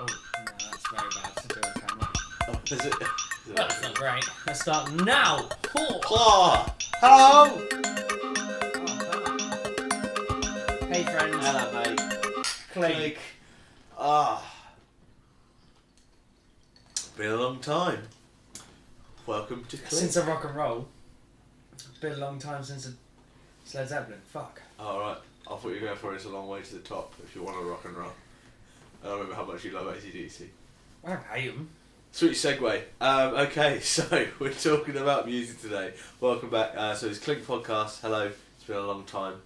Oh, no, that's very bad to do on camera. Oh, is it? That's not great. Let's start now. Oh, hello! Hey friends. Hello, mate. Clink. Been a long time. Welcome to Clink. Since a rock and roll. Been a long time since a Led Zeppelin. Fuck. Alright, I thought you were going for it's a long way to the top if you want to rock and roll. I don't remember how much you love AC/DC. I don't hate them. Sweet segue. Okay, so we're talking about music today. Welcome back. So it's Clink Podcast. Hello. It's been a long time.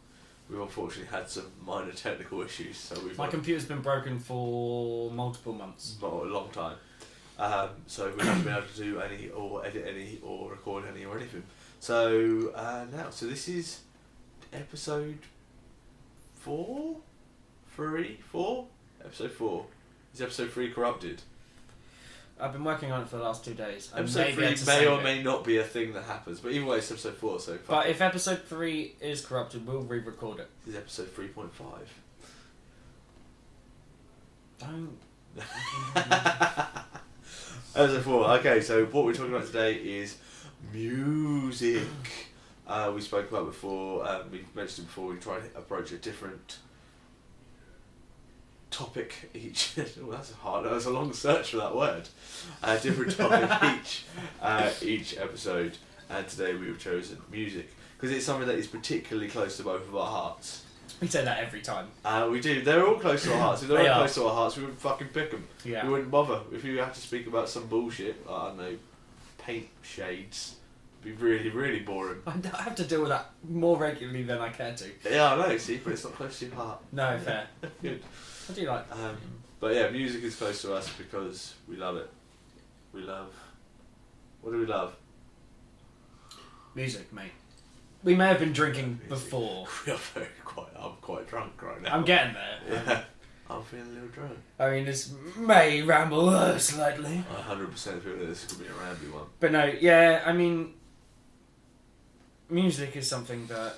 We've unfortunately had some minor technical issues, so My computer's been broken for multiple months. a long time. So we haven't been able to do any, or edit any, or record any, or anything. So so this is episode 4? Episode 4. Is episode 3 corrupted? I've been working on it for the last 2 days. Episode 3 may or may not be a thing that happens, but either way it's episode 4, so... But if episode 3 is corrupted, we'll re-record it. This is episode 3.5. Don't... Episode 4. Okay, so what we're talking about today is music. We spoke about before, we mentioned before, we try to approach a different topic each. Oh, that's hard. That was a long search for that word. A different topic each episode, and today we've chosen music because it's something that is particularly close to both of our hearts. We say that every time. We do. They're all close to our hearts. If they weren't close to our hearts, we wouldn't fucking pick them. Yeah. We wouldn't bother. If you have to speak about some bullshit, like, I don't know, paint shades, it'd be really, really boring. I have to deal with that more regularly than I care to. Yeah, I know, see, but it's not close to your heart. No, fair. Good. I do like But yeah, music is close to us because we love it. We love... What do we love? music, mate. We may have been drinking Music. before. We are I'm quite drunk right now. I'm getting there. Yeah. I'm feeling a little drunk. I mean, this may ramble slightly. I 100% feel that this could be a rambly one. But no, yeah, I mean, music is something that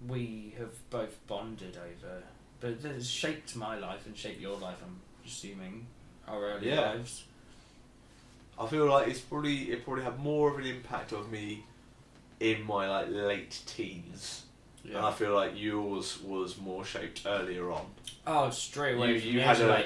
we have both bonded over. But that has shaped my life and shaped your life, I'm assuming, our early lives. I feel like it probably had more of an impact on me in my late teens. Yeah. And I feel like yours was more shaped earlier on. Oh, straight away. You had an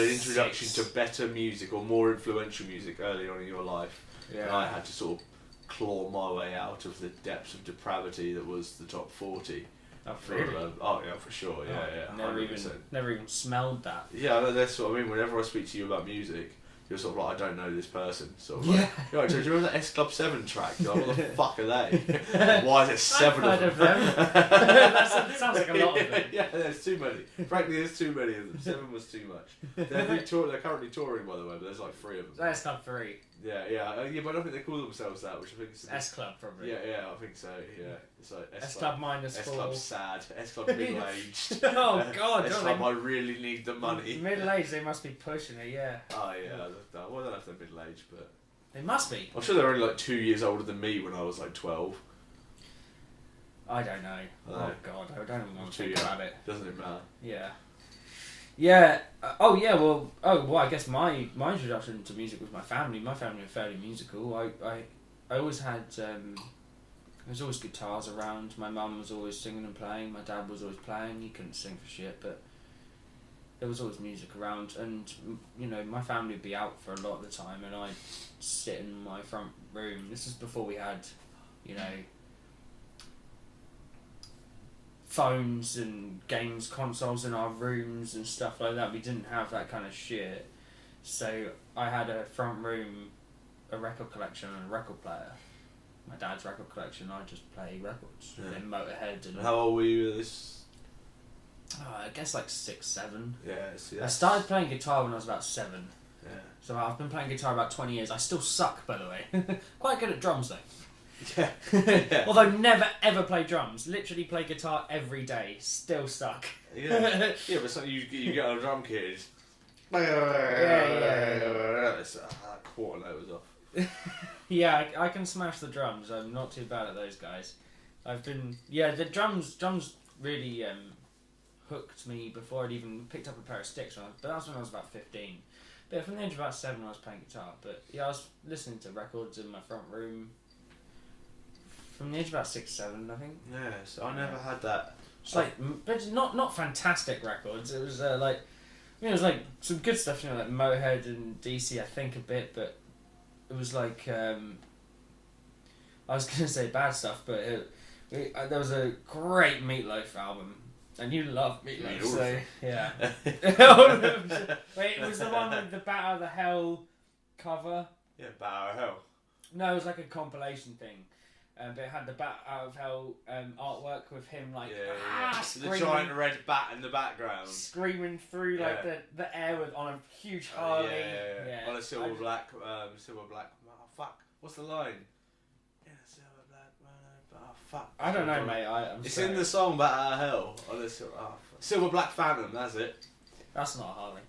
introduction to better music or more influential music earlier on in your life. Yeah. And I had to sort of claw my way out of the depths of depravity that was the top 40. Oh, really? Yeah, for sure. Yeah. Never even smelled that. Yeah, that's what I mean. Whenever I speak to you about music, you're sort of like, I don't know this person. Sort of like, do you remember that S Club 7 track? You're like, what the fuck are they? Why is there 7 of them? That sounds like a lot of them. Yeah, there's too many. Frankly, there's too many of them. 7 was too much. They're currently touring, by the way, but there's like 3 of them. S Club 3. Yeah, but I don't think they call themselves that, which I think is... S Club, probably. Yeah, I think so, yeah. It's like S Club minus 4. S Club sad. S Club middle-aged. Oh, God. S Club I really need the money. Middle-aged, they must be pushing it, yeah. Oh, yeah. Well, I don't know if they're middle-aged, but... They must be. I'm sure they're only 2 years older than me when I was 12. I don't know. Oh, God. I don't even want to think about it. Doesn't it matter? Yeah. Yeah. Well, I guess my introduction to music was my family. My family were fairly musical. I always had there's always guitars around. My mum was always singing and playing. My dad was always playing. He couldn't sing for shit, but there was always music around. And my family would be out for a lot of the time, and I'd sit in my front room. This is before we had, phones and games consoles in our rooms and stuff like that. We didn't have that kind of shit. So I had a front room, a record collection and a record player. My dad's record collection, I just play records. Yeah. And Motorhead. And how old were you at this? I guess 6, 7. Yeah, see, I started playing guitar when I was about 7. Yeah. So I've been playing guitar about 20 years. I still suck, by the way. Quite good at drums though. Yeah. Although never ever play drums. Literally play guitar every day. Still suck. Yeah, but something you get on a drum kit is... It's quarter note was off. Yeah, I can smash the drums. I'm not too bad at those guys. The drums really hooked me before I'd even picked up a pair of sticks. But that was when I was about 15. But yeah, from the age of about 7, I was playing guitar. But yeah, I was listening to records in my front room. From the age of about 6, 7, I think. Yeah, so I never had that. It's like, but not fantastic records. It was like, it was like some good stuff, like Motorhead and DC, I think a bit, but it was like, I was gonna say bad stuff, but there was a great Meatloaf album, and you love Meatloaf, so yeah. Wait, it was the one with the Bat Out of the Hell cover. Yeah, Bat Out of Hell. No, it was like a compilation thing. But it had the Bat Out of Hell artwork with him the giant red bat in the background, screaming through like the air on a huge Harley. On a silver black. Oh fuck! What's the line? Yeah, silver black. Oh fuck! I don't know, mate. It's in the song Bat Out of Hell. On a silver black Phantom. That's it. That's not a Harley.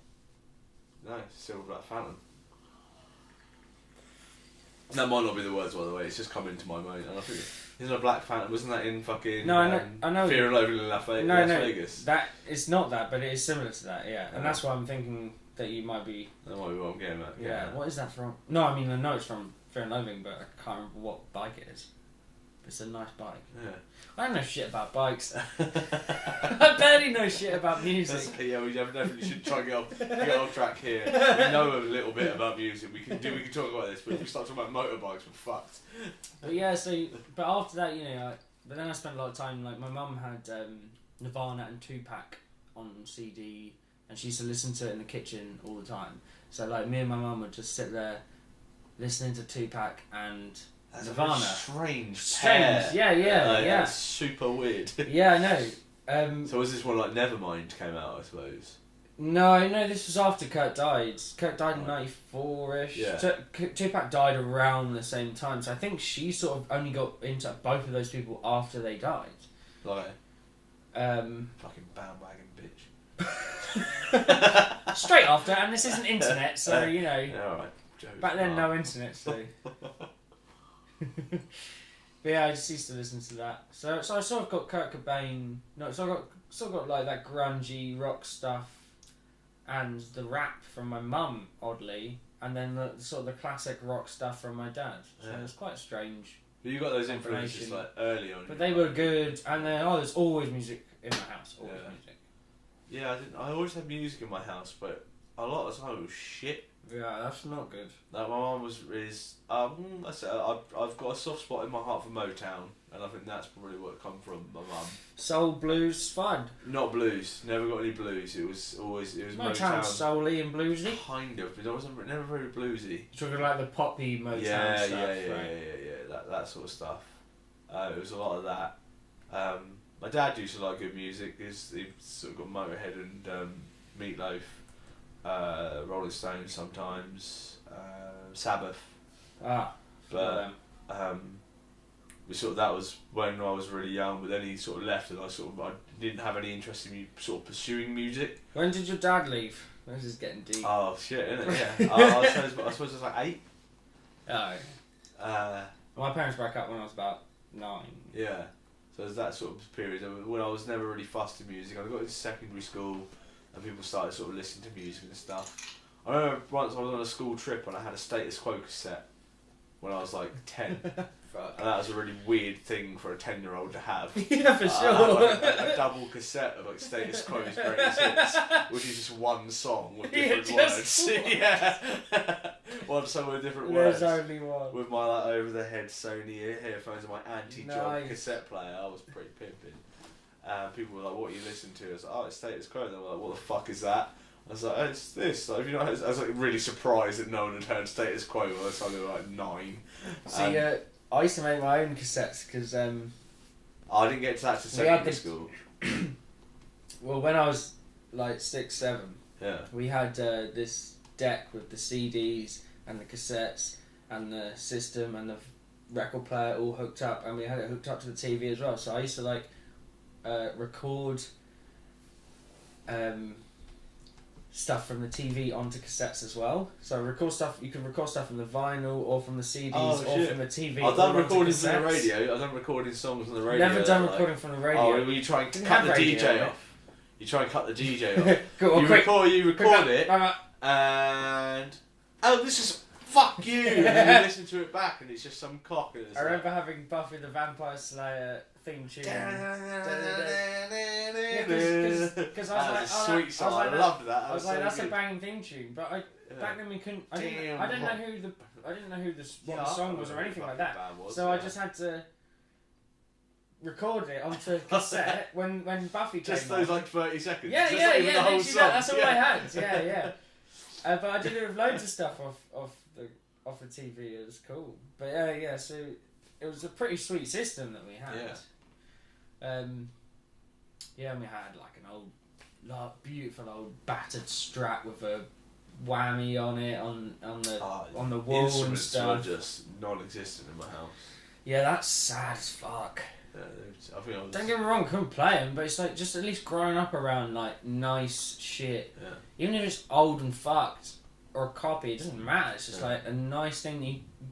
No, silver black Phantom. That might not be the words, by the way. It's just come into my mind, and I think isn't a Black Phantom? Wasn't that in fucking? No, I know. Fear and Loathing in Las Vegas. That it's not that, but it is similar to that. Yeah, and that's why I'm thinking that you might be. That might be what I'm getting at. Yeah. What is that from? No, I mean I know it's from Fear and Loathing, but I can't remember what bike it is. It's a nice bike. Yeah. I don't know shit about bikes. I barely know shit about music. Yeah, we definitely should try and get off track here. We know a little bit about music. We can talk about this, but if we start talking about motorbikes, we're fucked. But yeah, but after that, but then I spent a lot of time. Like my mum had Nirvana and Tupac on CD, and she used to listen to it in the kitchen all the time. So like me and my mum would just sit there listening to Tupac and Nirvana. Strange pair. Yeah. That's super weird. Yeah, I know. So was this one like Nevermind came out, I suppose? No, this was after Kurt died. Kurt died in 94-ish. Yeah. So, Tupac died around the same time, so I think she sort of only got into both of those people after they died. Like, fucking bandwagon bitch. Straight after, and this isn't internet, so Yeah, alright. Back then, no internet, so. But yeah, I just used to listen to that. So I sort of got Kurt Cobain. No, so I got like that grungy rock stuff, and the rap from my mum, oddly, and then the sort of the classic rock stuff from my dad. So it's quite strange. But you got those influences like early on. But they were good, and then there's always music in my house. Always music. Yeah, I always had music in my house, but a lot of the time it was shit. Yeah, that's not good. No, my mum I've got a soft spot in my heart for Motown, and I think that's probably what it come from my mum. Soul, blues, fun. Not blues. Never got any blues. It was Motown. Soul-y and bluesy. Kind of, but it wasn't never very bluesy. You're talking like the poppy Motown stuff, yeah. That sort of stuff. It was a lot of that. My dad used to like good music. He sort of got Motorhead and Meatloaf. Rolling Stones sometimes, Sabbath. But that was when I was really young. But then he sort of left, and I didn't have any interest in sort of pursuing music. When did your dad leave? This is getting deep. Oh shit, isn't it? Yeah. I suppose I was like 8. Oh. My parents broke up when I was about 9. Yeah. So there's that sort of period when I was never really fussed in music. I got into secondary school. And people started sort of listening to music and stuff. I remember once I was on a school trip and I had a Status Quo cassette when I was like 10. Fuck. And that was a really weird thing for a 10-year-old to have. Yeah, for sure. I had like a double cassette of like Status Quo's greatest hits, which is just one song with different words. Yeah. One song with different words. There's only one. With my like over-the-head Sony earphones and my anti-jog cassette player, I was pretty pimping. People were like, "What you listen to?" I was like, "Oh, it's Status Quo." They were like, "What the fuck is that?" I was like, "Oh, it's this." Like, I was like really surprised that no one had heard Status Quo by the time they were like 9. See, I used to make my own cassettes because I didn't get to that to secondary school. Well, when I was like 6, 7, we had this deck with the CDs and the cassettes and the system and the record player all hooked up, and we had it hooked up to the TV as well. So I used to like record stuff from the TV onto cassettes as well. So record stuff. You can record stuff from the vinyl or from the CDs or from the TV. I've done recordings from the radio. I've done recording songs on the radio. Never done recording from the radio. Oh, were you trying to cut the DJ off? You try and cut the DJ off. Go on, you quick. record it, and this is fuck you. And then you listen to it back, and it's just some cock. And I remember having Buffy the Vampire Slayer theme tune. Because I was like, sweet song. I loved that. I was like, that's a banging theme tune, but back then we couldn't. I didn't know who the song was or anything like that. So I just had to record it onto cassette when Buffy came just those like 30 seconds. Yeah. The whole song. That's all I had. Yeah. But I did it with loads of stuff off the TV. It was cool. But yeah. So it was a pretty sweet system that we had. And we had like an old, beautiful old battered Strat with a whammy on it on the wall and stuff. Were just non-existent in my house. Yeah, that's sad as fuck. I think Don't get me wrong, couldn't play them, but it's like just at least growing up around like nice shit. Yeah. Even if it's old and fucked or a copy, it doesn't matter. It's just like a nice thing that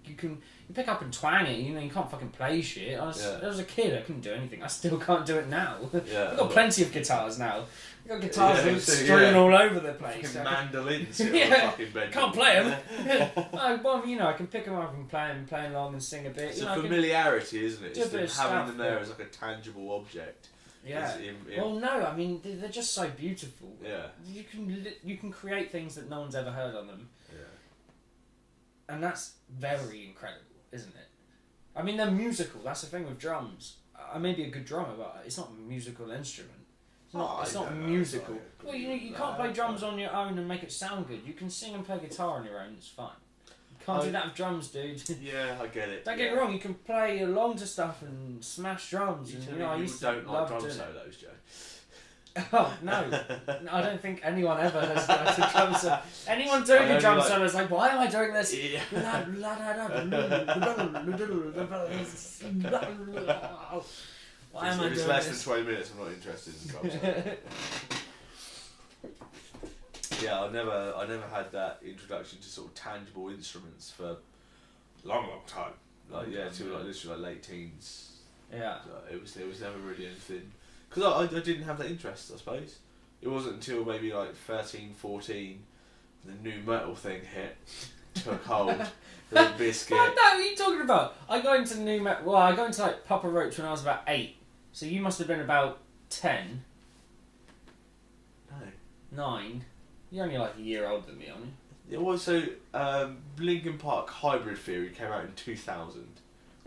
you can pick up and twang it. You know, you can't fucking play shit. I was a kid, I couldn't do anything. I still can't do it now. Yeah, I've got plenty of guitars now. I've got guitars strewn all over the place. Fucking mandolins. Can't play them. Well, you know, I can pick them up and play along and sing a bit. It's a familiarity, isn't it? It's having them there as like a tangible object. Yeah. Well, no, I mean they're just so beautiful. Yeah. You can create things that no one's ever heard on them. Yeah. And that's very incredible, isn't it? I mean, they're musical. That's the thing with drums. I may be a good drummer, but it's not a musical instrument. It's not musical. Well, you can't play drums on your own and make it sound good. You can sing and play guitar on your own. It's fine. You can't do that with drums, dude. Yeah, I get it. Don't get me wrong. You can play along to stuff and smash drums. I used to love drum solos, Joe. Oh no! I don't think anyone ever has liked a drum solo. Anyone doing a drum solo is like, why am I doing this? Why am I doing this? If it's less than 20 minutes, I'm not interested in drum solo. Yeah, I never had that introduction to sort of tangible instruments for a long time. Till literally late teens. Yeah. It was never really anything. Because I didn't have that interest, I suppose. It wasn't until maybe like 13, 14, the new metal thing hit, took hold, the Biscuit. What are you talking about? I got into new metal. Well, I got into like Papa Roach when I was about 8. So you must have been about 10. No. 9. You're only like a year older than me, aren't you? It was so Linkin Park Hybrid Theory came out in 2000.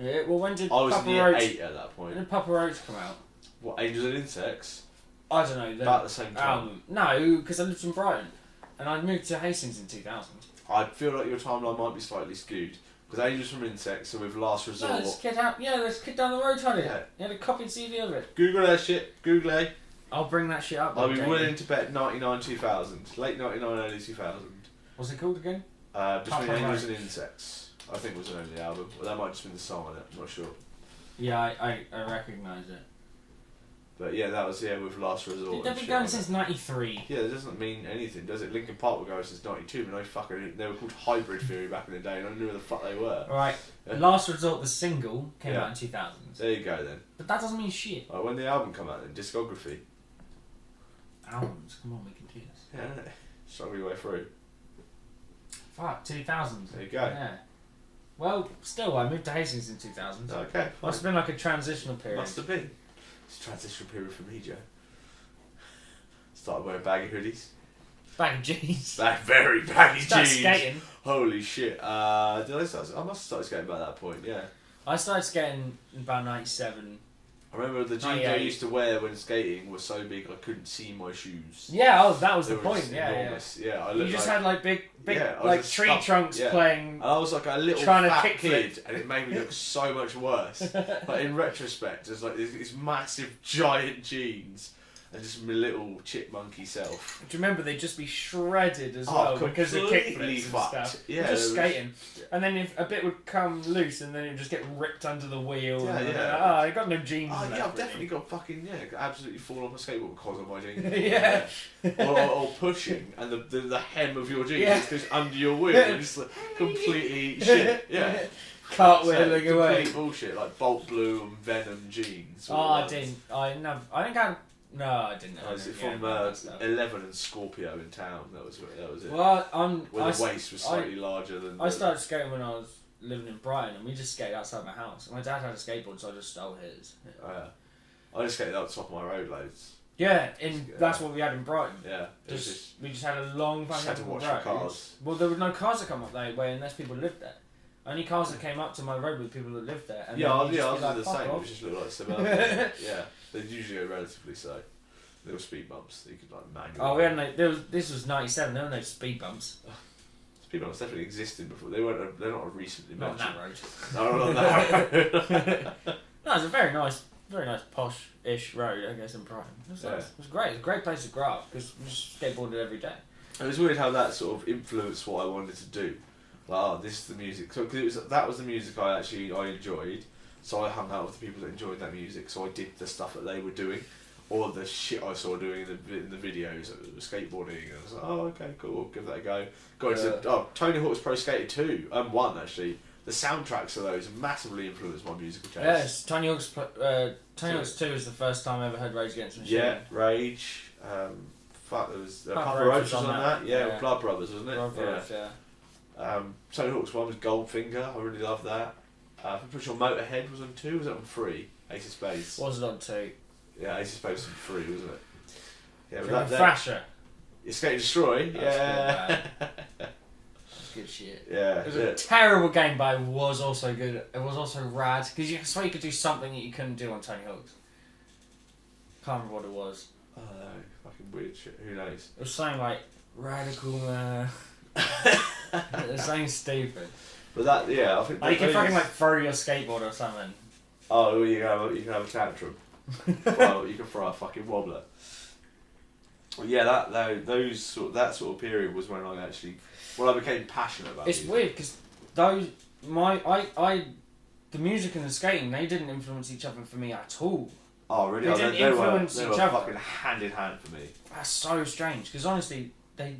Yeah. Well, when did I was Papa in year Roach 8 at that point. When did Papa Roach come out? What, Angels and Insects? I don't know. About the same time. No, because I lived in Brighton, and I moved to Hastings in 2000. I feel like your timeline might be slightly skewed. Because Angels from Insects, so with Last Resort. No, this kid down the road had it. Yeah. He had a copied CD of it. Google that shit. Google it. I'll bring that shit up. I'll be willing to bet 99, 2000. Late 99, early 2000. What's it called again? Between Angels and Insects. I think was the name of the album. Well, that might have just been the song on it. I'm not sure. Yeah, I recognise it. But yeah, that was with Last Resort. They've been going since 93. Yeah, it doesn't mean anything, does it? Linkin Park were going since 92, but they were called Hybrid Theory back in the day, and I knew who the fuck they were. Right. Last Resort, the single, came out in 2000. There you go then. But that doesn't mean shit. Right, when the album come out then? Discography. Albums, come on, we can do this. Yeah, struggle your way through. Fuck, 2000. There you go. Yeah. Well, still, I moved to Hastings in 2000. Okay, fine. Must have been like a transitional period. Must have been. It's a transitional period for me, Joe. Started wearing baggy hoodies. Baggy jeans. Very baggy Started jeans. Skating. Holy shit. I must have started skating by that point, yeah. I started skating in about 97. I remember the jeans I used to wear when skating were so big I couldn't see my shoes. Yeah, that was the point. Yeah. You just had like big tree trunks playing. And I was like a little fat kid, and it made me look so much worse. Like in retrospect, it's like these massive giant jeans and just my little chipmunky self. Do you remember they'd just be shredded as well because of kickflips and stuff? Yeah, just skating, and then if a bit would come loose, and then it'd just get ripped under the wheel. Yeah. I got no jeans. Oh yeah, I've definitely got fucking absolutely fall off a skateboard because of my jeans. Yeah. or pushing, and the hem of your jeans goes under your wheel, and it's like completely shit. Yeah. Cartwheeling away. Complete bullshit, like Bolt Blue and Venom jeans. I didn't. I think I. No, I didn't know. I was anything from about that stuff. 11 and Scorpio in town. That was it. Well, Where the waist was slightly larger than. I started skating when I was living in Brighton, and we just skated outside my house. My dad had a skateboard, so I just stole his. Oh, yeah. I just skated up the top of my road loads. Yeah, that's what we had in Brighton. Yeah. We just had a long Just had to watch road. the cars. Well, there were no cars that come up that way unless people lived there. Only cars that came up to my road were people that lived there. And I was like, the same. off. It just looked like suburban. Yeah, they usually go relatively slow. Little speed bumps that you could like manually. Oh, we had this was '97. There were no speed bumps. Speed bumps definitely existed before. They're not a recent invention. Not on that road. No, not on that road. No, it's a very nice posh-ish road, I guess, in Brighton. It was great. It was a great place to grow up because we just skateboarded every day. It was weird how that sort of influenced what I wanted to do. Like, this is the music. So that was the music I enjoyed. So I hung out with the people that enjoyed that music. So I did the stuff that they were doing, or the shit I saw doing in the videos, skateboarding. And I was like, oh, okay, cool, I'll give that a go. Got into Tony Hawk's Pro Skater 2, 1 actually. The soundtracks of those massively influenced my musical taste. Yes, Tony Hawk's 2 was the first time I ever heard Rage Against the Machine. Yeah, Rage. There was Papa Roach was on that. Yeah, Blood Brothers, wasn't it? Blood Brothers, yeah. Tony Hawk's 1 was Goldfinger. I really loved that. I'm pretty sure Motorhead was on 2. Was it on 3? Ace of Spades. Was it on 2? Yeah, Ace of Spades was on 3, wasn't it? Yeah, but Thrasher. Escape and Destroy. Yeah. That's good shit. Yeah. It was a terrible game, but it was also good. It was also rad because you swear you could do something that you couldn't do on Tony Hawk's. Can't remember what it was. Oh no, fucking weird shit. Who knows? It was something like radical. It was something stupid. But that, yeah, I think. Like you can fucking like throw your skateboard or something. Oh, you can have a tantrum. Well, you can throw a fucking wobbler. Well, yeah, that sort of period was when I became passionate about. It's music. weird because the music and the skating, they didn't influence each other for me at all. Oh really? They were fucking hand in hand for me. That's so strange because honestly, they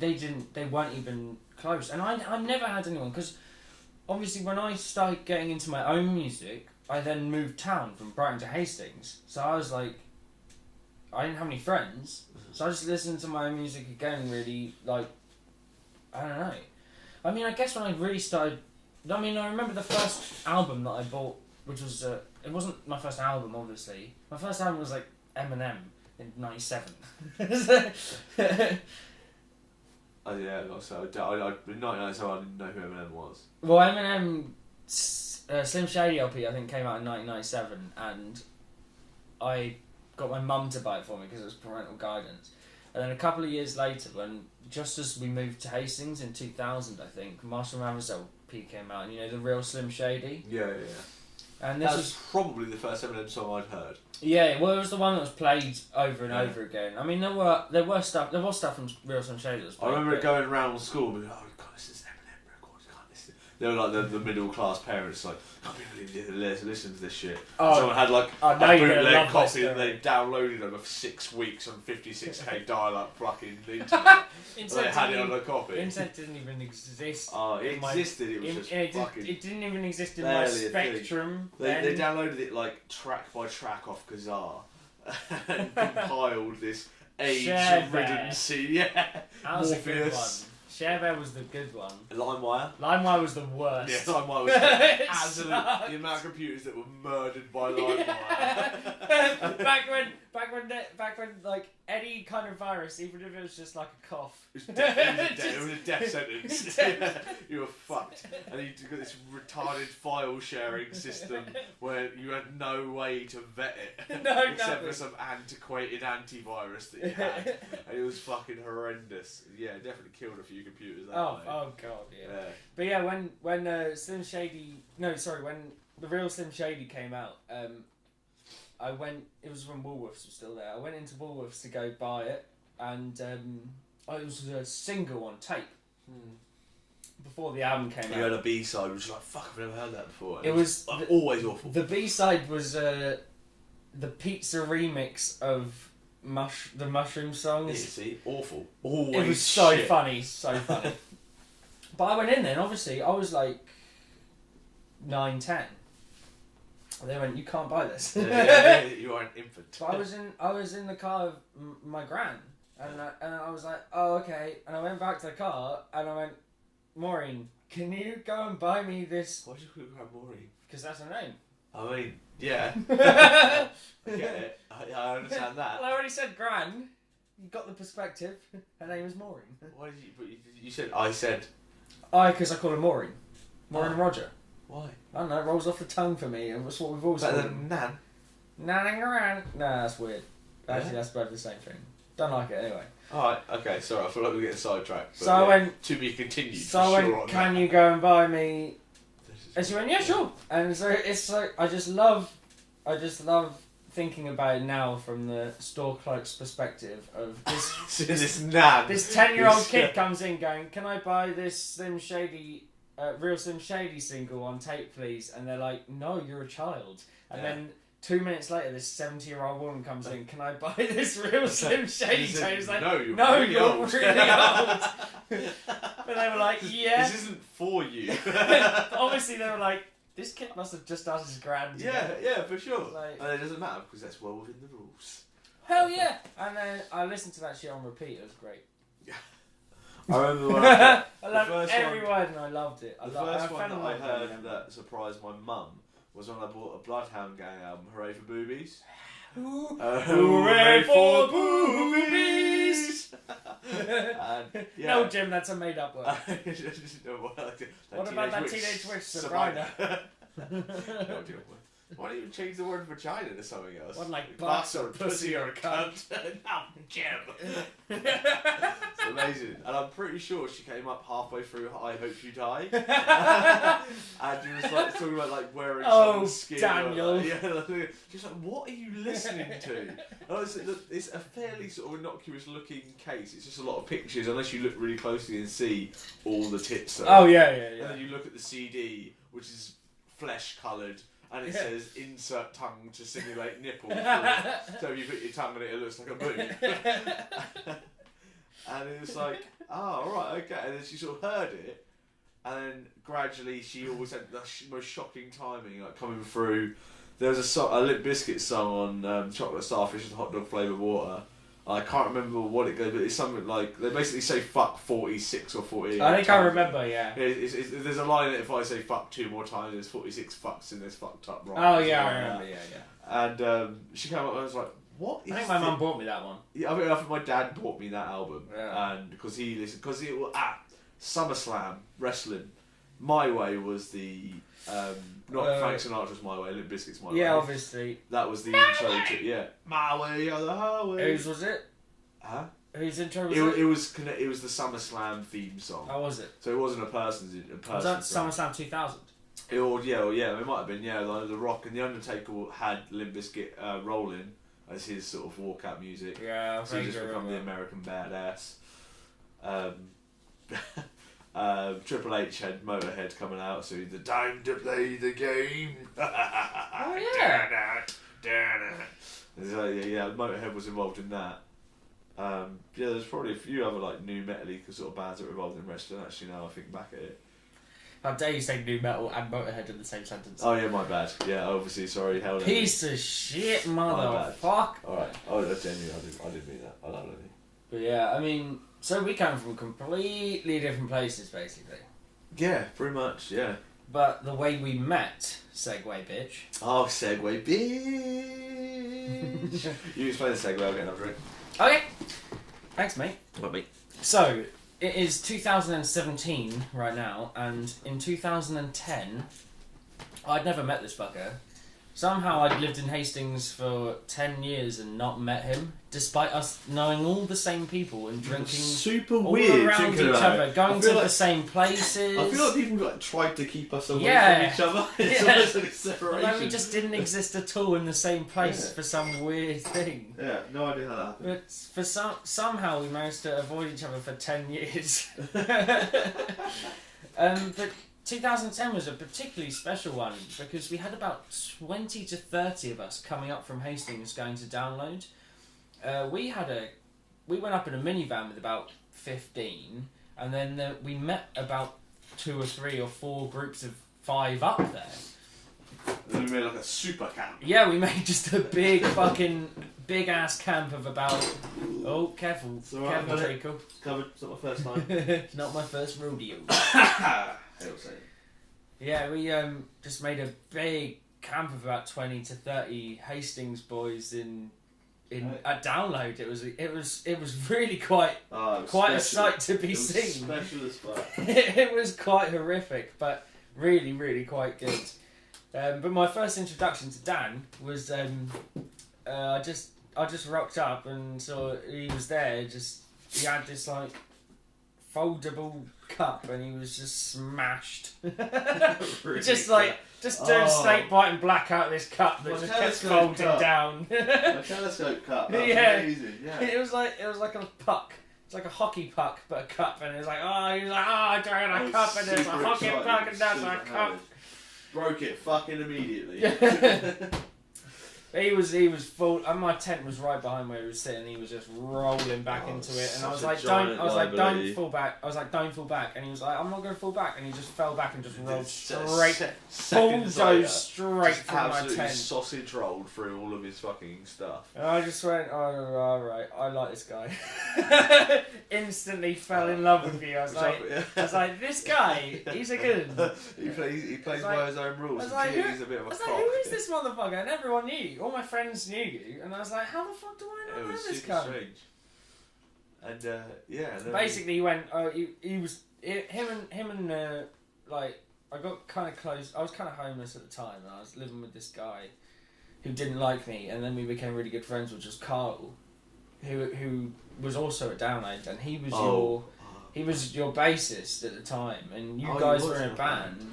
weren't even close, and I never had anyone because obviously when I started getting into my own music, I then moved town from Brighton to Hastings, so I was like, I didn't have any friends, so I just listened to my own music again. Really, like, I don't know. I mean, I guess when I really started, I remember the first album that I bought, which was it wasn't my first album, obviously. My first album was like Eminem in '97. Oh yeah, also in 1997 I didn't know who Eminem was. Well, Eminem Slim Shady LP I think came out in 1997, and I got my mum to buy it for me because it was parental guidance. And then a couple of years later, just as we moved to Hastings in 2000, I think, Marshall Mathers LP came out, and the real Slim Shady. Yeah. And this was probably the first Eminem song I'd heard. Yeah, well, it was the one that was played over and over again. I mean, there was stuff from Real Slim Shady that was played. I remember going around school and being like, oh, you can't listen to this Eminem record, you can't listen. They were like the middle class parents, like, I can't believe you listen to this shit. Someone had like a bootleg copy and they downloaded over 6 weeks on 56k dial-up fucking internet. They had it on a copy. Internet didn't even exist. Oh, it existed. It was just fucking. It didn't even exist in my Spectrum. They downloaded it like track by track off Kazaa and compiled this AIDS-ridden CD. Yeah, that was a good one. Sharebear was the good one. LimeWire? LimeWire was the worst. Yeah, LimeWire was absolute. The amount of computers that were murdered by LimeWire. back when like any kind of virus, even if it was just like a cough. It was a death sentence. You were fucked. And you got this retarded file sharing system where you had no way to vet it. Except for some antiquated antivirus that you had. And it was fucking horrendous. Yeah, it definitely killed a few computers that way. Oh god, yeah. But yeah, when when the real Slim Shady came out, I went. It was when Woolworths was still there. I went into Woolworths to go buy it, and it was a single on tape. Before the album came out. You had a B-side, which was like, fuck, I've never heard that before. It was always awful. The B-side was the pizza remix of the Mushroom song. Yeah, see, awful. Always. It was so funny, so funny. But I went in there, and obviously I was like 9, 10. They went, "You can't buy this." You are an infant. But I was in the car with my gran, and I was like, "Oh, okay." And I went back to the car, and I went, "Maureen, can you go and buy me this?" Why did you call her Maureen? Because that's her name. I mean, yeah. I get it. I understand that. Well, I already said gran. You got the perspective. Her name is Maureen. Why did you? But you said. I said. Because I call her Maureen. Maureen and Oh. Roger. Why? I don't know. It rolls off the tongue for me, and that's what we've always called Better them. than Nan. Nan and gran. Nah, that's weird. Actually, Yeah? that's both the same thing. Don't like it anyway. Alright, okay, sorry, I feel like we're getting sidetracked. But So I went. to be continued. So I for sure went. on Can that. you go and buy me? This is And she went, yeah, sure. And so it's like I just love thinking about it now from the store clerk's perspective of this. this Nan. This 10-year-old kid comes in going, "Can I buy this Slim Shady, Real Slim Shady single on tape, please?" And they're like, "No, you're a child." And Yeah. then 2 minutes later, this 70-year-old woman comes in, "Can I buy this Real Slim Shady tape?" It's like, no, you're "No, really you're old. really old." But they were like, "Yeah." This isn't for you. Obviously, they were like, "This kid must have just asked his gran to yeah, get it." yeah, for sure. Like- And it doesn't matter because that's well within the rules. Hell yeah! And then I listened to that shit on repeat. It was great. I remember when I the loved first every one- word and I loved it. the I first one fell that in I love with heard Eminem. that surprised my mum was when I bought a Bloodhound Gang album, Hooray for Boobies. Hooray for boobies! And, yeah. No, Jim, that's a made-up word. What about that Teenage Witch Sabrina? Why don't you change the word vagina to something else? What, like Butts butts or pussy or cunt? No, Jim. It's amazing. And I'm pretty sure she came up halfway through I Hope You Die. And she was like talking about like wearing someone's skin. Daniel. Or, like, like, she's like, what are you listening to? And I was like, look, it's a fairly sort of innocuous looking case. It's just a lot of pictures unless you look really closely and see all the tits. Oh, yeah. And then you look at the CD, which is flesh coloured. And it says insert tongue to simulate nipple. So if you put your tongue in it, it looks like a boob. And it was like, oh, alright, okay. And then she sort of heard it. And then gradually she always had the most shocking timing, like coming through. There was a Limp Bizkit song on Chocolate Starfish and Hot Dog Flavoured Water. I can't remember what it goes, but it's something like, they basically say fuck 46 or 48 I think I times. remember, yeah. There's a line that if I say fuck 2 more times, there's 46 fucks in this fucked up rhyme. Oh, yeah, I remember, yeah. And she came up and I was like, what is I think my thi-" mum bought me that one. Yeah, I think my dad bought me that album. Yeah. And because he listened, because it was at SummerSlam wrestling. My Way was the, not Frank Sinatra's My Way, Limp Bizkit's My Way. Yeah, obviously. That was the intro to, yeah. My Way, the highway. Whose was it? Huh? Whose intro was It was the SummerSlam theme song. How was it? So it wasn't a person's. Was that SummerSlam 2000? It might have been. Yeah, like The Rock and The Undertaker had Limp Bizkit rolling as his sort of walkout music. Yeah, I So he think just I become the remember. American badass. Triple H had Motorhead coming out, so the time to play the game. Oh, yeah. So, yeah, Motorhead was involved in that. There's probably a few other like new metal-y sort of bands that were involved in wrestling. Actually, now I think back at it. How dare you say new metal and Motorhead in the same sentence? Oh yeah, my bad. Yeah, obviously, sorry. Held Piece of shit, My bad. motherfucker. All right. Oh, that's genuine. I didn't mean that. I don't know. But yeah, I mean, so we come from completely different places, basically. Yeah, pretty much. Yeah. But the way we met, segue bitch. Oh, segue, bitch. You explain the segue. I'll get another drink. Okay. Thanks, mate. What, mate? So, it is 2017 right now, and in 2010, I'd never met this fucker. Somehow I'd lived in Hastings for 10 years and not met him, despite us knowing all the same people and drinking Super all weird around each thinking about other, it. going I to feel the like- same places. I feel like people like tried to keep us away Yeah. from each other. It's Yeah. almost like a separation. Although we just didn't exist at all in the same place Yeah. for some weird thing. Yeah, no idea how that happened. But for somehow we managed to avoid each other for 10 years. But 2010 was a particularly special one because we had about 20 to 30 of us coming up from Hastings going to download. We went up in a minivan with about 15, and then we met about 2 or 3 or 4 groups of 5 up there. And then we made like a super camp. Yeah, we made just a big fucking big ass camp of about. Oh, careful, It's alright, careful, got it. Draco. It's covered. It's not my first time. It's not my first rodeo. Hell say. Yeah, we just made a big camp of about 20 to 30 Hastings boys in at Download. It was really quite a sight to be seen. Special as fuck. It was quite horrific, but really, really quite good. But my first introduction to Dan was I just rocked up and saw he was there. He had this like foldable cup and he was just smashed. Really just like doing snake bite and black out of this cup that My just kept telescope folding cup. down. A telescope cup. That's Yeah. amazing. Yeah. It was like a puck. It's like a hockey puck, but a cup, and it was like, I drank I a was cup, and there's a super hockey excited, puck, and that's a super cup. hammered. Broke it fucking immediately. He was full, and my tent was right behind where he was sitting. He was just rolling back into it, and I was like, don't fall back. I was like, don't fall back, and he was like, I'm not going to fall back, and he just fell back and just rolled straight, bulldozed straight through my Absolutely tent. sausage rolled through all of his fucking stuff. And I just went, oh, alright, I like this guy. Instantly fell in love with you. I was like, this guy, he's a good one. He plays like- by his own rules. I was And like, clearly he's a bit of I a was cock. like, who is this motherfucker? And everyone knew. All my friends knew you. And I was like, how the fuck do I It not know was this super cunt? strange. And yeah. And then Basically, he went. He was him and like I got kind of close. I was kind of homeless at the time, and I was living with this guy who didn't like me, and then we became really good friends, which was Carl, who was also at Download, and he was your bassist at the time, and you guys were in a band.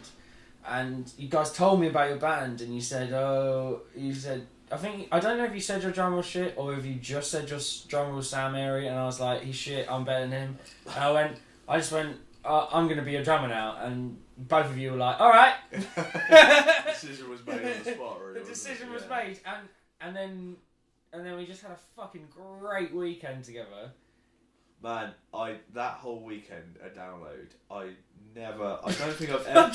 And you guys told me about your band, and you said, I don't know if you said your drummer was shit, or if you just said your drummer was Sam Airy, and I was like, he's shit, I'm better than him. And I just went, I'm going to be a drummer now, and both of you were like, alright. the decision was made on the spot. Really, The decision was made, and then we just had a fucking great weekend together. Man, that whole weekend at Download, I don't think I've ever.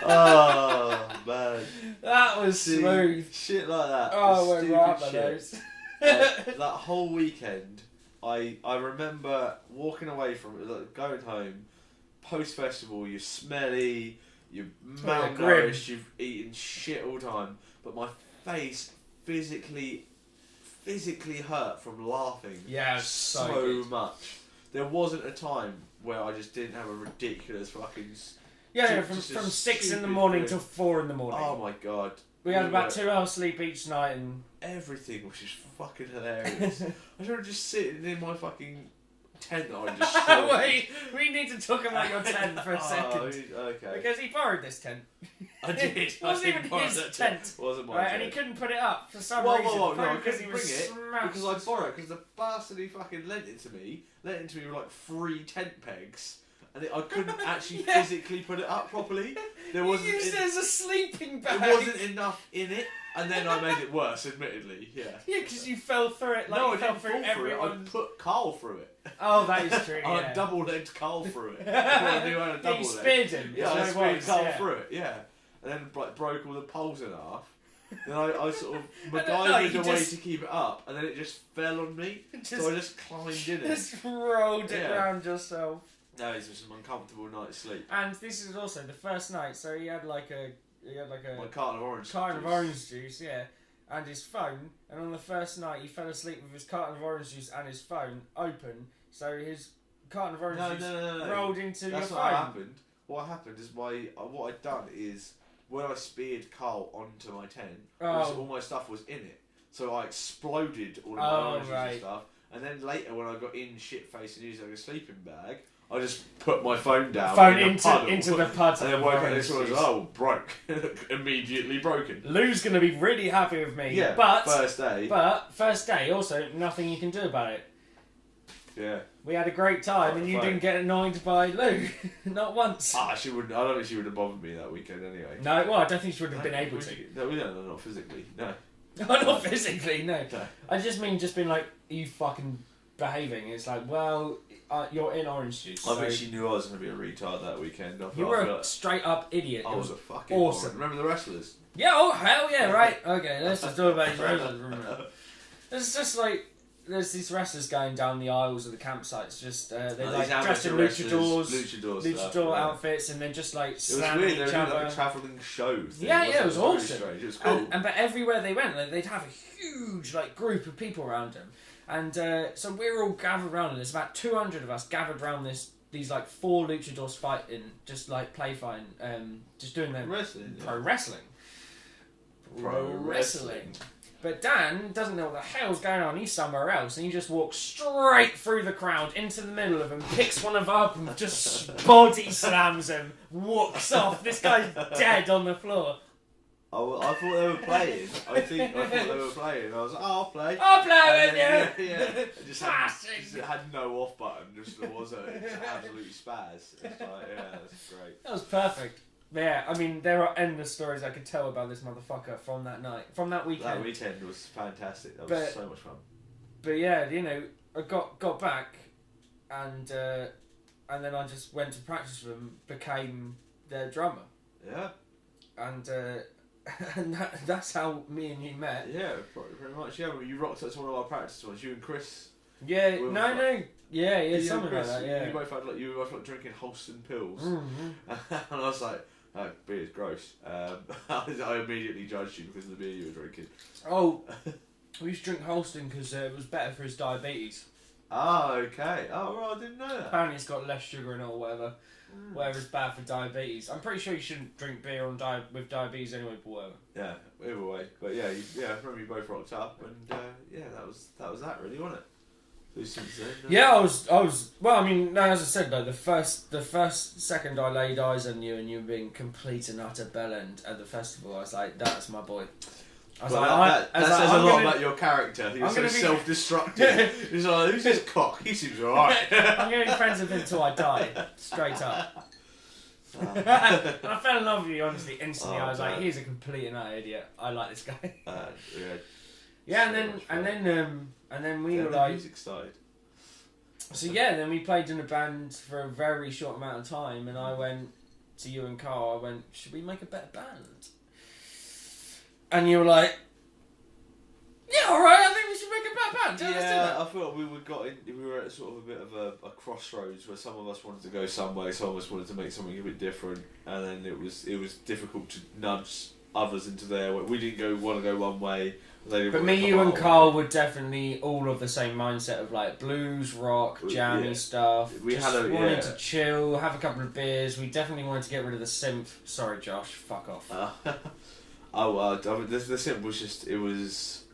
Oh man, That was smooth. Shit like that. Oh, we're stupid right up my shit. nose. That whole weekend, I remember walking away from it, like, going home, post festival. You're smelly, you're malnourished, you've eaten shit all time, but my face physically hurt from laughing. Yeah, so good. much. There wasn't a time where I just didn't have a ridiculous fucking. Yeah, Just from a 6 in the stupid morning thing. till 4 in the morning. Oh my god. We had about were- 2 hours sleep each night, and Everything was just fucking hilarious. I remember just sitting in my fucking tent that I just wait, we need to talk about your tent for a second. Okay. Because he borrowed this tent. I did. It wasn't even his tent. Wasn't my Right, tent. and he couldn't put it up for some Whoa, reason. whoa, whoa, no, I Probably because couldn't he was bring it smashed. because I borrowed it because the bastard who fucking lent it to me with like 3 tent pegs. And I couldn't actually Yeah. physically put it up properly. There He wasn't. used it as a sleeping bag. There wasn't enough in it, and then I made it worse. Admittedly, yeah. Yeah, because you fell through it. Like No, you I fell didn't through fall through it. I everyone's. put Carl through it. Oh, that is true. I Yeah. double-legged Carl through it. Before I knew I had a Yeah, double you leg. speared him. Yeah, I That's what it speared was, Carl yeah. through it. Yeah, and then like broke all the poles in half. Then I sort of No, MacGyvered you a way just- to keep it up, and then it just fell on me. So I just climbed in it. Just rolled it Yeah. around yourself. That was just an uncomfortable night's sleep. And this is also the first night, so he had like a My carton of orange carton of juice. orange juice, yeah, and his phone. And on the first night, he fell asleep with his carton of orange juice and his phone open. So his carton of orange juice No. rolled into That's your not phone. what happened. What happened is what I'd done is when I speared Carl onto my tent, all my stuff was in it. So I exploded all of my oranges and stuff. And then later, when I got in shit face and used it like a sleeping bag, I just put my phone down into the puddle, and then woke up and saw it was broke. Immediately broken. Lou's gonna be really happy with me. Yeah, but first day. Also nothing you can do about it. Yeah. We had a great time, and you Fine. didn't get annoyed by Lou, not once. She wouldn't. I don't think she would have bothered me that weekend anyway. No, well, I don't think she would have been able to. No, not physically. No. Not physically, no. No. I just mean being like, you fucking behaving. It's like, well, you're in orange juice. I think she knew I was going to be a retard that weekend. You were a straight up idiot. I was a fucking awesome. Boring. Remember the wrestlers? Yeah, oh hell yeah, right. Okay, let's just talk about these wrestlers. It's just like, there's these wrestlers going down the aisles of the campsites, just they're like dressed in luchador outfits, and then just like slamming each other. It was weird. They were doing like a travelling show thing. Yeah, it was awesome. Really, it was cool. And but everywhere they went, like, they'd have a huge like group of people around them, and so we were all gathered around, and there's about 200 of us gathered around these like 4 luchadors fighting, just like play fighting, just doing their pro wrestling. But Dan doesn't know what the hell's going on. He's somewhere else, and he just walks straight through the crowd into the middle of them, picks one of up, and just body slams him, walks off. This guy's dead on the floor. I thought they were playing. I thought they were playing. I was like, I'll play. I'll play with you. Yeah. It just had no off button. Just there was just absolute spaz. It's like, yeah, that's great. That was perfect. Yeah, I mean, there are endless stories I could tell about this motherfucker from that night, from that weekend. That weekend was fantastic. That was so much fun. But yeah, you know, I got back, and then I just went to practice with him, became their drummer. Yeah. And that's how me and you met. Yeah, pretty much. Yeah, you rocked up to one of our practice ones. You and Chris. Yeah, yeah, something like that. Yeah. You both had drinking Holston pills, mm-hmm. and I was like, "Oh, beer's gross." I immediately judged you because of the beer you were drinking. Oh, we used to drink Holston because it was better for his diabetes. Oh, okay. Oh, well, I didn't know that. Apparently, it's got less sugar in it or whatever. Whatever's bad for diabetes. I'm pretty sure you shouldn't drink beer with diabetes anyway, but whatever. Yeah, either way. But yeah, I remember you both rocked up, and that was that really, wasn't it? Yeah, I was. Well, I mean, no, as I said, like the first second I laid eyes on you and you being complete and utter bellend at the festival, I was like, that's my boy. That says a lot about your character. He was so self-destructive. He's like, who's this cock? He seems alright. I'm going to be friends with him until I die. Straight up. And I fell in love with you, honestly, instantly. I was like, he's a complete and utter idiot. I like this guy. Yeah, and then we were like, music side. So yeah, then we played in a band for a very short amount of time, and I went to you and Carl. I went, should we make a better band? And you were like, yeah, all right. I think we should make a better band. Let's do that. I felt we were at sort of a bit of a crossroads where some of us wanted to go some way, some of us wanted to make something a bit different, and then it was difficult to nudge others into their way. We didn't want to go one way. But me, you and Carl were definitely all of the same mindset of like blues, rock, jammy stuff. We wanted to chill, have a couple of beers. We definitely wanted to get rid of the synth. Sorry, Josh, fuck off. The synth was just, it was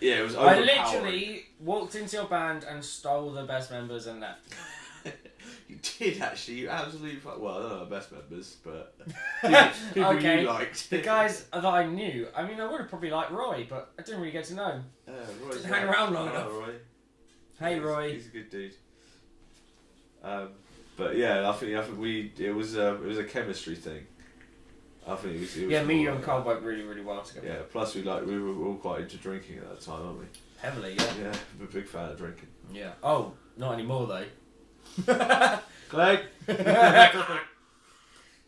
overpowering. I literally walked into your band and stole the best members and left. You did actually. You absolutely. Well, I don't know the best members, but people okay. You liked. The guys that I knew. I mean, I would have probably liked Roy, but I didn't really get to know him. Roy's didn't hang around long enough. Roy. Hey, Roy. He's a good dude. But yeah, I think it was a chemistry thing. I think it was me, you and Carl worked really, really well together. Yeah. Plus, we were all quite into drinking at that time, weren't we? Heavily, yeah. Yeah, I'm a big fan of drinking. Yeah. Oh, not anymore though. Clink.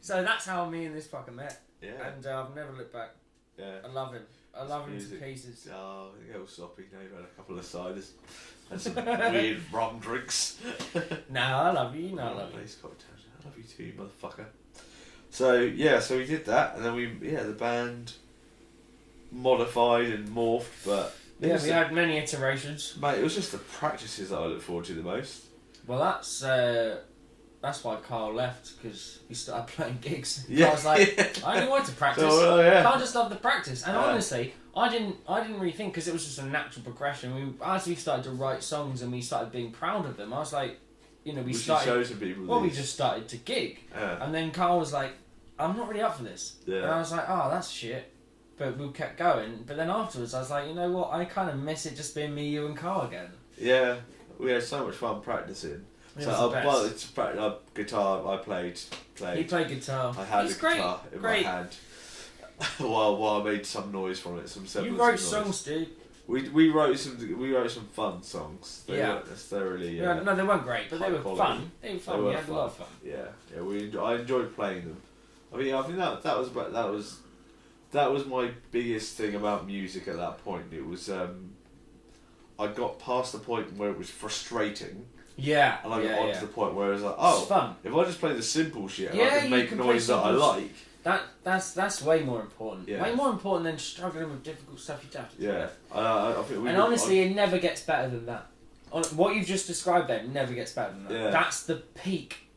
So that's how me and this fucker met. Yeah. And I've never looked back. Yeah. I love him. I love him to pieces. Oh, you get all sloppy. Now you've had a couple of ciders and some weird rum drinks. No, I love you. No, I love you. I love you too, you motherfucker. So we did that, and then the band modified and morphed, but we had many iterations. Mate, it was just the practices that I look forward to the most. Well, that's why Carl left, because he started playing gigs. Yeah. I was like, I only wanted to practice. Carl just loved the practice, and honestly, I didn't really think, because it was just a natural progression. As we started to write songs and we started being proud of them, I was like, we started. Show some people. Well, we just started to gig, and then Carl was like, I'm not really up for this, and I was like, oh, that's shit. But we kept going. But then afterwards, I was like, you know what? I kind of miss it just being me, you, and Carl again. Yeah. We had so much fun practicing. Guitar, I played. He played guitar. I had guitar in my hand while I made some noise from it. Some you wrote songs, dude. We wrote some fun songs. They weren't necessarily. No, they weren't great, but they were quality. fun. They were fun. They We were had a lot of fun. Yeah. I enjoyed playing them. I think that was my biggest thing about music at that point. It was I got past the point where it was frustrating. Yeah. And I got on to the point where it was like, it's fun. if I just play the simple shit and Yeah, I can make can noise that I like. That's way more important. Yeah. Way more important than struggling with difficult stuff you have to do. Yeah. I think and honestly, it never gets better than that. What you've just described there never gets better than that. Yeah. That's the peak.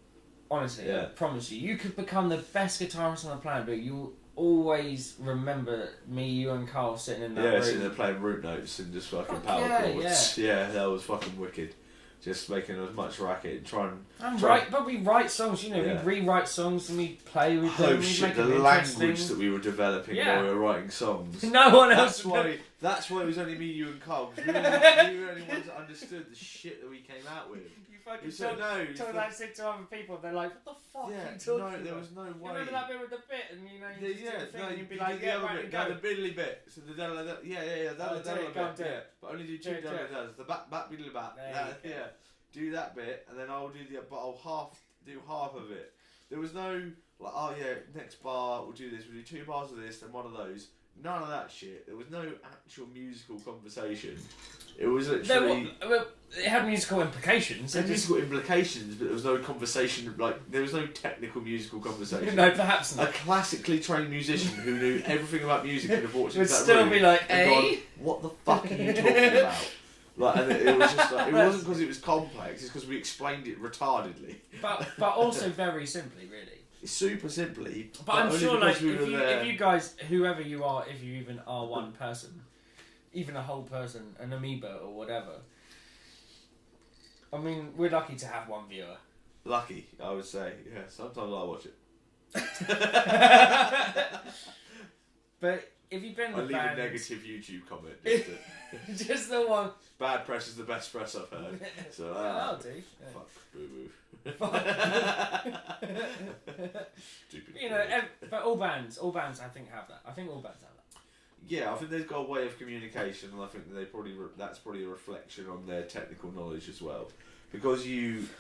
Honestly, I Yeah. promise you. You could become the best guitarist on the planet, but you'll always remember me, you and Carl sitting in that room. Yeah, sitting there playing root notes and just fucking power chords. Yeah, that was fucking wicked. Just making as much racket and trying. But we write songs, we rewrite songs and we play with them. Oh shit, the language that we were developing while we were writing songs. No one else. That's why it was only me, you and Carl. We were the only ones that understood the shit that we came out with. You told that shit to other people, they're like, what the fuck are you talking about? There was no way. You remember that bit with the bit and you just do the thing and you'd be the like, other bit, the biddly bit. So the bit, bit. But only do two da-da-das. The back biddly back. Do that bit and then I'll do do half of it. There was no next bar we'll do this, we'll do 2 bars of this and one of those. None of that shit. There was no actual musical conversation. It was literally. It had musical implications. It had musical implications, but there was no conversation. There was no technical musical conversation. No, perhaps not. A classically trained musician who knew everything about music could have walked into would that still room be like, and gone, "What the fuck are you talking about?" And it was just it wasn't because it was complex. It's because we explained it retardedly. But also very simply, really. Super simply. But I'm sure, if you guys, whoever you are, if you even are one person, even a whole person, an amoeba or whatever. I mean, we're lucky to have one viewer. Lucky, I would say. Yeah, sometimes I watch it. But if you've been in the leave band, a negative YouTube comment. Just the one. Bad press is the best press I've heard. So I'll do. Fuck, boo boo. Stupid. But all bands, I think have that. I think all bands have that. Yeah, I think they've got a way of communication, and I think that that's probably a reflection on their technical knowledge as well. Because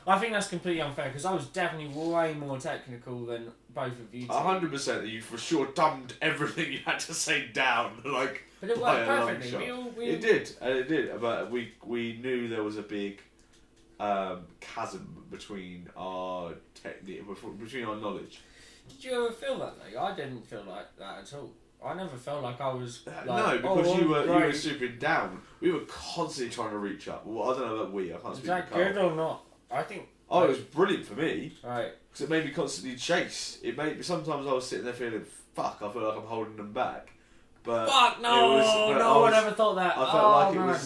I think that's completely unfair, because I was definitely way more technical than both of you. 100%. You for sure dumbed everything you had to say down, But it worked perfectly. It did. But we knew there was a big chasm between our between our knowledge. Did you ever feel that though? I didn't feel like that at all. I never felt like I was. No, because you were super down. We were constantly trying to reach up. Well, I don't know about we. I can't speak. Is that good or not? I think. Oh, it was brilliant for me. Right. Because it made me constantly chase. It made me. Sometimes I was sitting there feeling, fuck. I feel like I'm holding them back. But fuck no! No one ever thought that. I felt like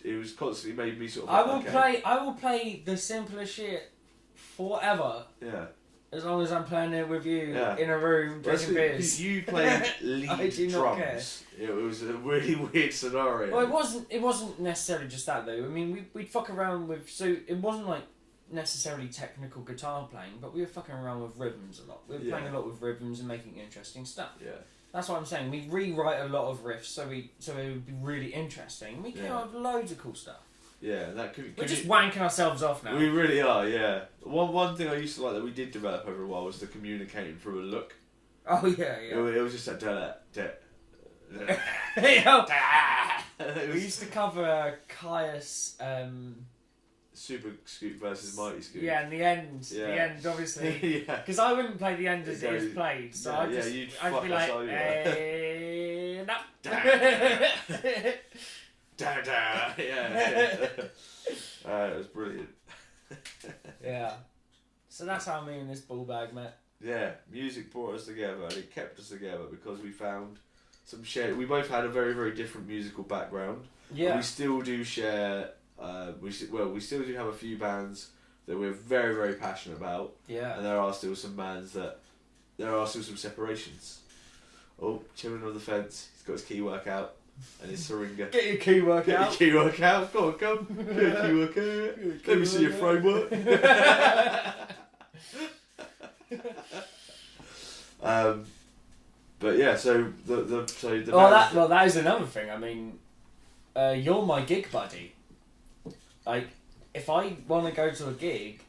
it was constantly made me sort of. I will play the simplest shit forever. Yeah. As long as I'm playing it with you in a room drinking beers. You played lead drums. It was a really weird scenario. Well, it wasn't necessarily just that though. I mean, we'd fuck around with. So it wasn't like necessarily technical guitar playing, but we were fucking around with rhythms a lot. We were playing a lot with rhythms and making interesting stuff. Yeah. That's what I'm saying. We rewrite a lot of riffs so it would be really interesting. We came up with loads of cool stuff. Yeah, that could. We're just wanking ourselves off now. We really are, yeah. One thing I used to like that we did develop over a while was the communicating through a look. Oh yeah. It was just that We used to cover Caius. Super Scoop versus Mighty Scoop. Yeah, and the end, obviously. Because I wouldn't play the end as it is played, so I'd be like, hey, no. It was brilliant. Yeah. So that's how me and this ball bag met. Yeah, music brought us together and it kept us together because we found some shared. We both had a very, very different musical background. Yeah. We still do share. We still do have a few bands that we're very, very passionate about. Yeah. And there are still some bands that there are still some separations. Oh, Children of the Fence. He's got his key work out. And his syringa. Get your key work out. Get your key work out. Go on, come. Get your key work out. Let me see your framework. But yeah, so the that is another thing. I mean, you're my gig buddy. Like, if I want to go to a gig,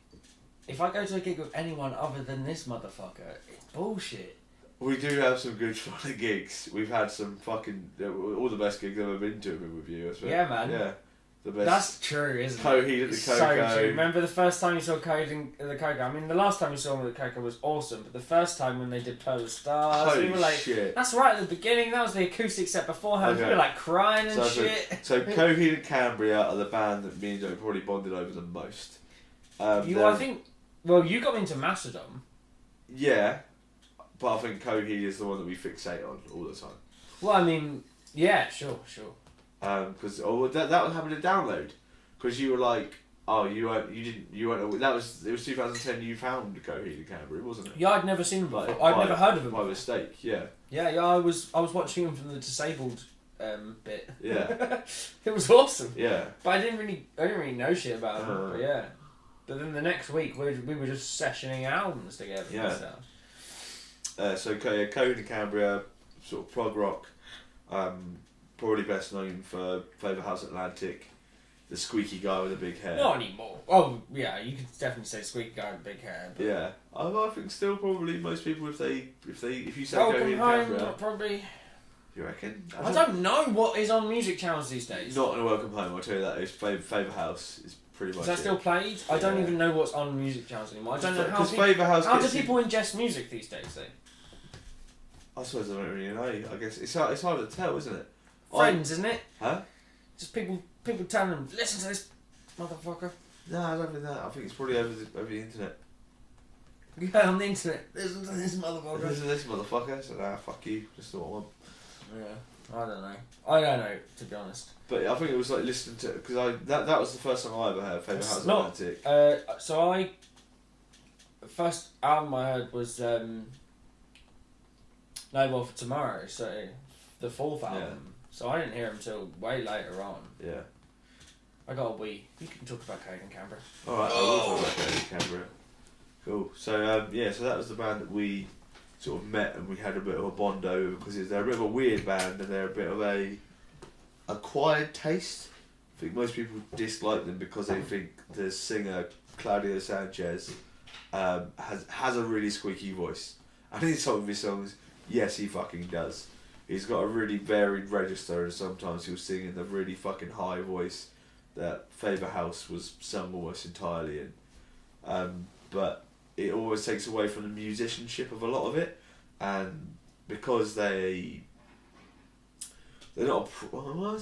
if I go to a gig with anyone other than this motherfucker, it's bullshit. We do have some good fun at gigs. We've had some fucking all the best gigs I've ever been to have been with you. I suppose. Yeah, man. Yeah, the best. That's true, isn't Coheed it? at the It's Coco. so true. Remember the first time you saw Coheed at the Coco? I mean, the last time you saw them at the Coco was awesome, but the first time when they did Pearl of Stars, Holy we were like, shit. that's right at the beginning, that was the acoustic set beforehand, Okay. we were like crying and So, shit. so Coheed and Cambria are the band that me and Joe probably bonded over the most. I think, well, you got me into Mastodon. Yeah, but I think Coheed is the one that we fixate on all the time. Well, I mean, yeah, sure. Because that happened to Download, because you were like, oh, you weren't, it was 2010. You found Coheed and Cambria, wasn't it? Yeah, I'd never seen them before. Like, I'd never heard of them by before. mistake. Yeah. Yeah, I was watching them from the disabled bit. Yeah. It was awesome. Yeah. But I didn't really know shit about them. Uh. But yeah. But then the next week we were just sessioning albums together. Yeah. And stuff. So Coheed and Cambria, sort of prog rock, probably best known for Favour House Atlantic, the squeaky guy with the big hair. Not anymore. Oh yeah, you could definitely say Squeaky Guy with big hair. But Yeah, I think still probably most people if you say Welcome Coheed and Home, Cambria, probably. you reckon? I don't know what is on music channels these days. Not in a Welcome Home. I'll tell you that. It's Favour House is pretty much. Is that it. still played? I don't Yeah. even know what's on music channels anymore. I don't know how Because Favour House. how do gets you- people ingest music these days though? I suppose I don't really know. I guess it's hard to tell, isn't it? Friends, isn't it? Huh? Just people telling them, listen to this motherfucker. No, I don't think that. I think it's probably over the internet. Yeah, on the internet. Listen to this motherfucker. Listen to this motherfucker. So fuck you. Just what I want. Yeah, I don't know, to be honest. But I think it was like listening to because that was the first time I ever heard Favour It's House not- Atlantic. So the first album I heard was No More for Tomorrow, so the fourth album. Yeah. So I didn't hear him until way later on. Yeah. I got a wee. You can talk about Coheed and Cambria. Alright, I will talk about Coheed and Cambria. Cool. So so that was the band that we sort of met and we had a bit of a bond over because they're a bit of a weird band and they're a bit of a acquired taste. I think most people dislike them because they think the singer Claudio Sanchez has a really squeaky voice. And in some of his songs, yes, he fucking does. He's got a really varied register and sometimes he'll sing in the really fucking high voice that Favour House was sung almost entirely in. But it always takes away from the musicianship of a lot of it, and because they're not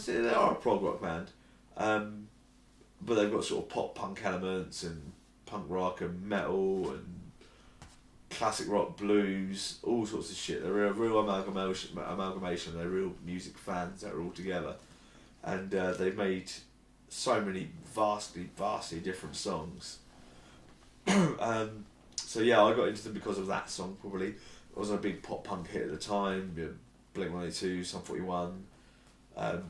they are a prog rock band, but they've got sort of pop punk elements and punk rock and metal and classic rock, blues, all sorts of shit. They're a real amalgamation. They're real music fans that are all together, and they've made so many vastly different songs. So yeah, I got into them because of that song probably. It was a big pop punk hit at the time, Blink-182, Sum 41,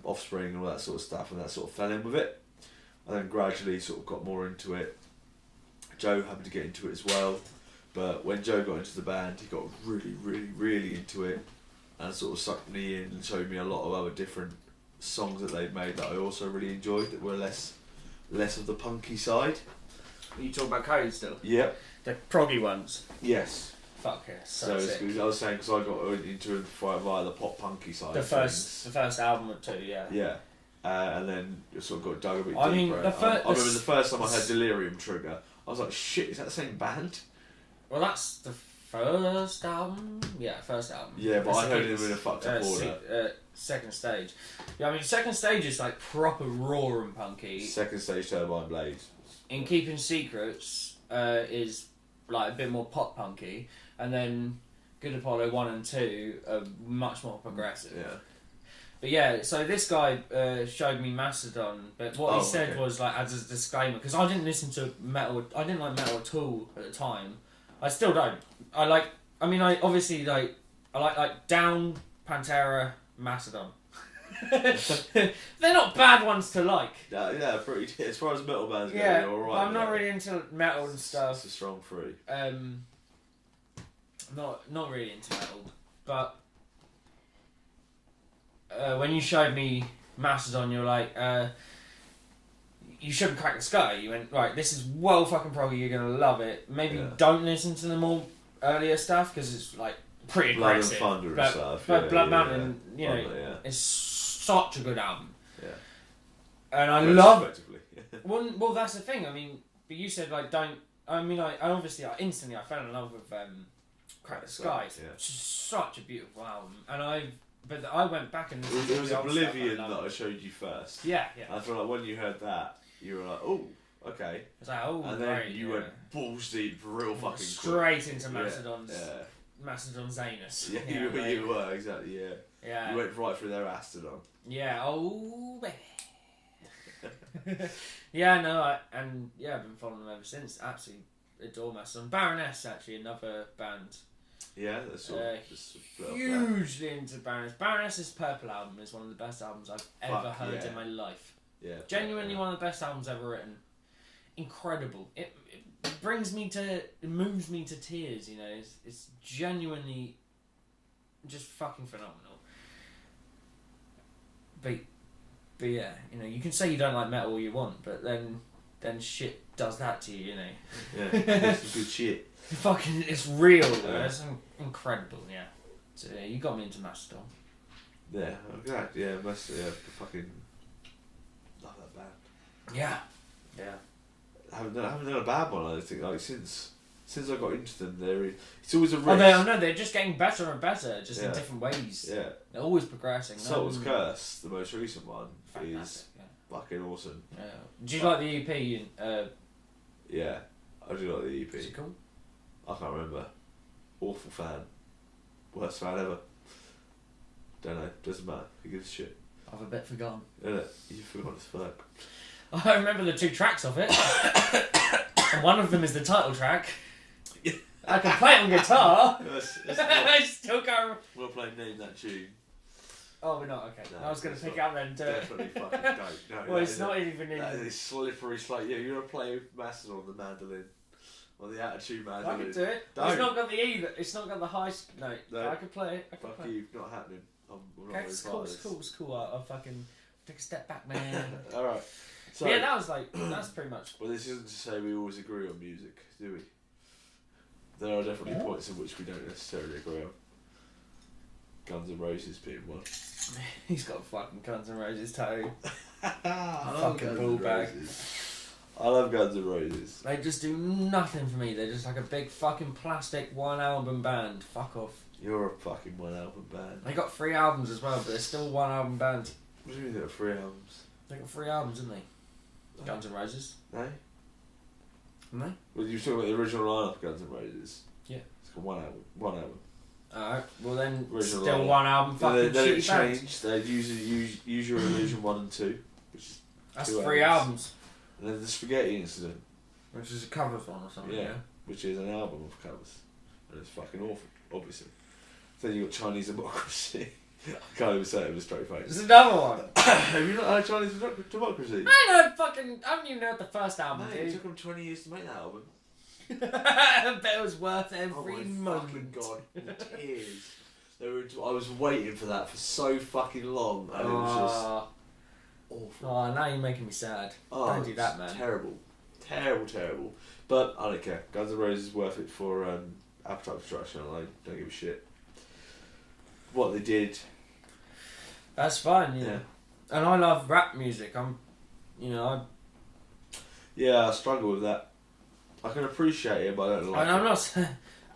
Offspring and all that sort of stuff, and that sort of fell in with it. And then gradually sort of got more into it. Joe happened to get into it as well, but when Joe got into the band, he got really into it and sort of sucked me in and showed me a lot of other different songs that they'd made that I also really enjoyed that were less of the punky side. You talk about Coheed still? Yep. The proggy ones. Yes. Fuck yeah, So sick. I was saying because I got into it via the pop punky side. The of first album or two, yeah. things. Yeah. And then sort of got dug a bit I mean, deeper. the I remember the first time I heard Delirium Trigger, I was like, shit, is that the same band? Well, that's the first album. Yeah, first album. Yeah, but That's I heard it in a fucked up order. Second Stage. Yeah, I mean, Second Stage is like proper raw and punky. Second Stage Turbine Blades. In Keeping Secrets is like a bit more pop punky, and then Good Apollo 1 and 2 are much more progressive. Yeah. But yeah, so this guy showed me Mastodon, but what he said okay. was like as a disclaimer, because I didn't listen to metal. I didn't like metal at all at the time. I still don't. I like obviously like Down, Pantera, Mastodon. They're not bad ones to like. Yeah, pretty. As far as metal bands go, Yeah, you're but alright. I'm not really into metal and stuff. It's a strong three. Not really into metal, but when you showed me Mastodon, you're like, you shouldn't crack the sky. You went, right, this is well fucking proggy, you're going to love it. Maybe don't listen to the more earlier stuff, because it's like pretty Blood and aggressive. Thunder and but, stuff. But yeah, Blood yeah, Mountain, you know, yeah. is such a good album. Yeah. And I love... Effectively. well, that's the thing, I mean, but you said, like, don't... I mean, I obviously, instantly, I fell in love with Crack the Sky. Yeah. It's such a beautiful album. And I went back and listened It to was the old Oblivion stuff that I showed you first. Yeah. I feel like when you heard that, you were like, oh, okay. I was like, oh, And then right, you went balls deep, real fucking straight into quick. Mastodon's Mastodon's anus. Yeah, you were, exactly, yeah. Yeah. You went right through their Astodon. Yeah, oh, baby. Yeah, no, I've been following them ever since. Absolutely adore Mastodon. Baroness, actually, another band. Yeah, that's all. Hugely into Baroness. Baroness's Purple album is one of the best albums I've ever heard in my life. Yeah. Genuinely one of the best albums ever written. Incredible. It brings me to... It moves me to tears, you know. It's genuinely just fucking phenomenal. But yeah, you know, you can say you don't like metal all you want, but then shit does that to you, you know. Yeah, it's some good shit. Fucking, it's real, though. It's incredible, yeah. So yeah, you got me into Mastodon. Yeah, I'm glad. Yeah, fucking love that band. Yeah. I haven't done a bad one. I think like since I got into them, it's always a risk. They're just getting better and better, just in different ways. Yeah, they're always progressing. Sultan's Curse, the most recent one, fantastic, is fucking awesome. Yeah. Do you like the EP? Yeah, I do like the EP. Is it cool? I can't remember. Awful fan. Worst fan ever. Don't know. Doesn't matter. Who gives a shit? I've a bit forgotten. Isn't it? You forgot as fuck. I remember the 2 tracks of it. And one of them is the title track. I can play it on guitar. I still can't remember. We'll play Name That Tune. Oh, we're not? Okay. No, I was going to pick it up then and do it. Definitely fucking don't. No, well, it's not even in... That is slippery slope. Yeah, you're going to play Mastodon on the mandolin. Or the Attitude mandolin. I can do it. Don't. It's not got the E. It's not got the high note. No. I can play it. Fuck you, not happening. I'm not Okay, it's cool. I'll fucking take a step back, man. Alright. So, yeah, that was like, that's pretty much... Well, this isn't to say we always agree on music, do we? There are definitely points in which we don't necessarily agree on. Guns N' Roses being one. He's got a fucking Guns N' Roses tattoo. I love fucking bull bag. I love Guns N' Roses. They just do nothing for me. They're just like a big fucking plastic 1 album band. Fuck off. You're a fucking 1 album band. They got 3 albums as well, but they're still 1 album band. What do you mean they got 3 albums? They got 3 albums, didn't they? Guns N' Roses. No? No? Well, you were talking about the original lineup of Guns N' Roses. Yeah. It's got 1 album. 1 album. Alright, well then, Original still lineup. 1 album fucking Then it shitty band. changed. They use Your Illusion 1 and 2. Which is That's 2 3 albums. And then the Spaghetti Incident. Which is a covers one or something, yeah. Which is an album of covers. And it's fucking awful, obviously. Then you got Chinese Democracy. I can't even say it with a straight face. There's another one. Have you not heard Chinese Democracy? I haven't even heard the first album, Mate, it dude. took them 20 years to make that album. I bet it was worth every Oh my moment. fucking god, the tears. I was waiting for that for so fucking long, and it was just awful. Oh, now you're making me sad. Oh, Don't do that, man. Terrible. But I don't care. Guns N' Roses is worth it for Appetite for Destruction. I don't give a shit. What they did. That's fine, yeah. And I love rap music. Yeah, I struggle with that. I can appreciate it, but I don't like it. I'm not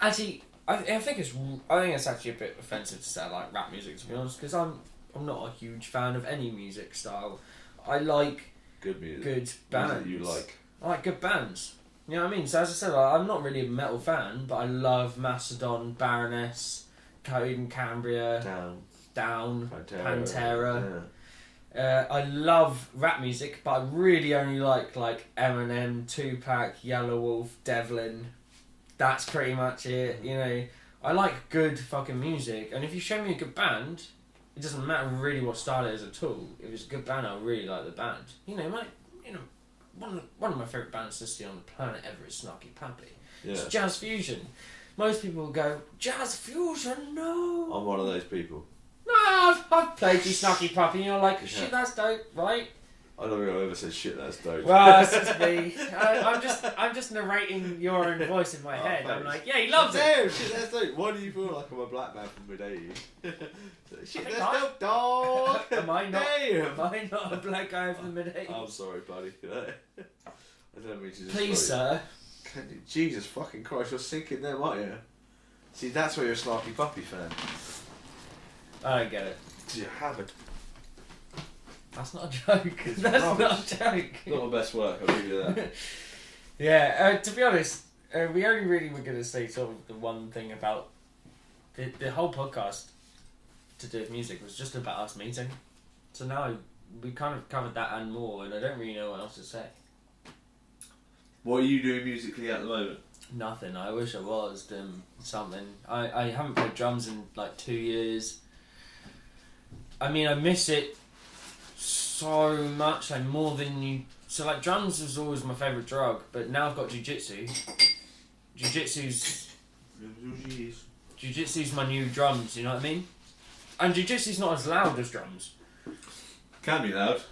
actually. I think it's actually a bit offensive to say I like rap music, to be honest, because I'm not a huge fan of any music style. I like good music. Good bands. Music you like. I like good bands. You know what I mean? So as I said, I'm not really a metal fan, but I love Mastodon, Baroness, Code and Cambria, Down, Pantera. Yeah. I love rap music, but I really only like Eminem, Tupac, Yellow Wolf, Devlin. That's pretty much it. You know, I like good fucking music, and if you show me a good band, it doesn't matter really what style it is at all. If it's a good band, I'll really like the band. One of my favourite bands to see on the planet ever is Snarky Puppy. Yeah. It's jazz fusion. Most people will go, jazz fusion, no. I'm one of those people. No, I've played you Snarky Puppy, and you're like, shit, that's dope, right? I don't think I've ever said shit that's dope. Well, that's just me. I'm just narrating your own voice in my head. Thanks. I'm like, yeah, he loves it. Damn, shit that's dope. Why do you feel like I'm a black man from mid-80s? Shit that's dope, dog. Am I not? Damn. Am I not a black guy from the mid-80s? I'm sorry, buddy. I don't mean to just... Please, sir. Can you, Jesus fucking Christ, you're sinking them, aren't you? See, that's why you're a Snarky Puppy fan. I don't get it. Because you're hammered. That's not a joke. It's That's rubbish. not a joke. Not my best work, I'll give you that. Yeah, to be honest, we only really were going to say sort of the one thing about the whole podcast to do with music was just about us meeting. So now we kind of covered that and more, and I don't really know what else to say. What are you doing musically at the moment? Nothing. I wish I was doing something. I haven't played drums in like 2 years. I mean, I miss it so much, like more than you. So like drums was always my favourite drug, but now I've got jiu-jitsu. Jiu-jitsu's my new drums, you know what I mean? And jiu-jitsu's not as loud as drums. Can be loud.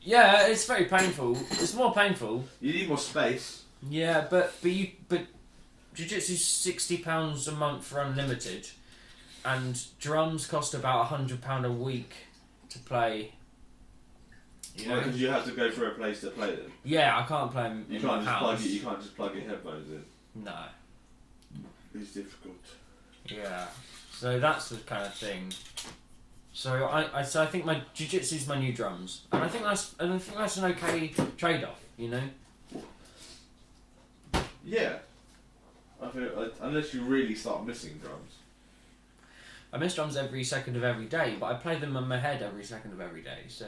Yeah, it's very painful. It's more painful. You need more space. Yeah, but jiu-jitsu's £60 a month for unlimited, and drums cost about £100 a week to play. You know, because you have to go for a place to play them. Yeah, I can't play them. You can't just plug it. You can't just plug your headphones in. No. It's difficult. Yeah. So that's the kind of thing. So I think my jiu-jitsu's my new drums, and I think that's an okay trade-off. You know. Yeah. I feel unless you really start missing drums. I miss drums every second of every day, but I play them in my head every second of every day. So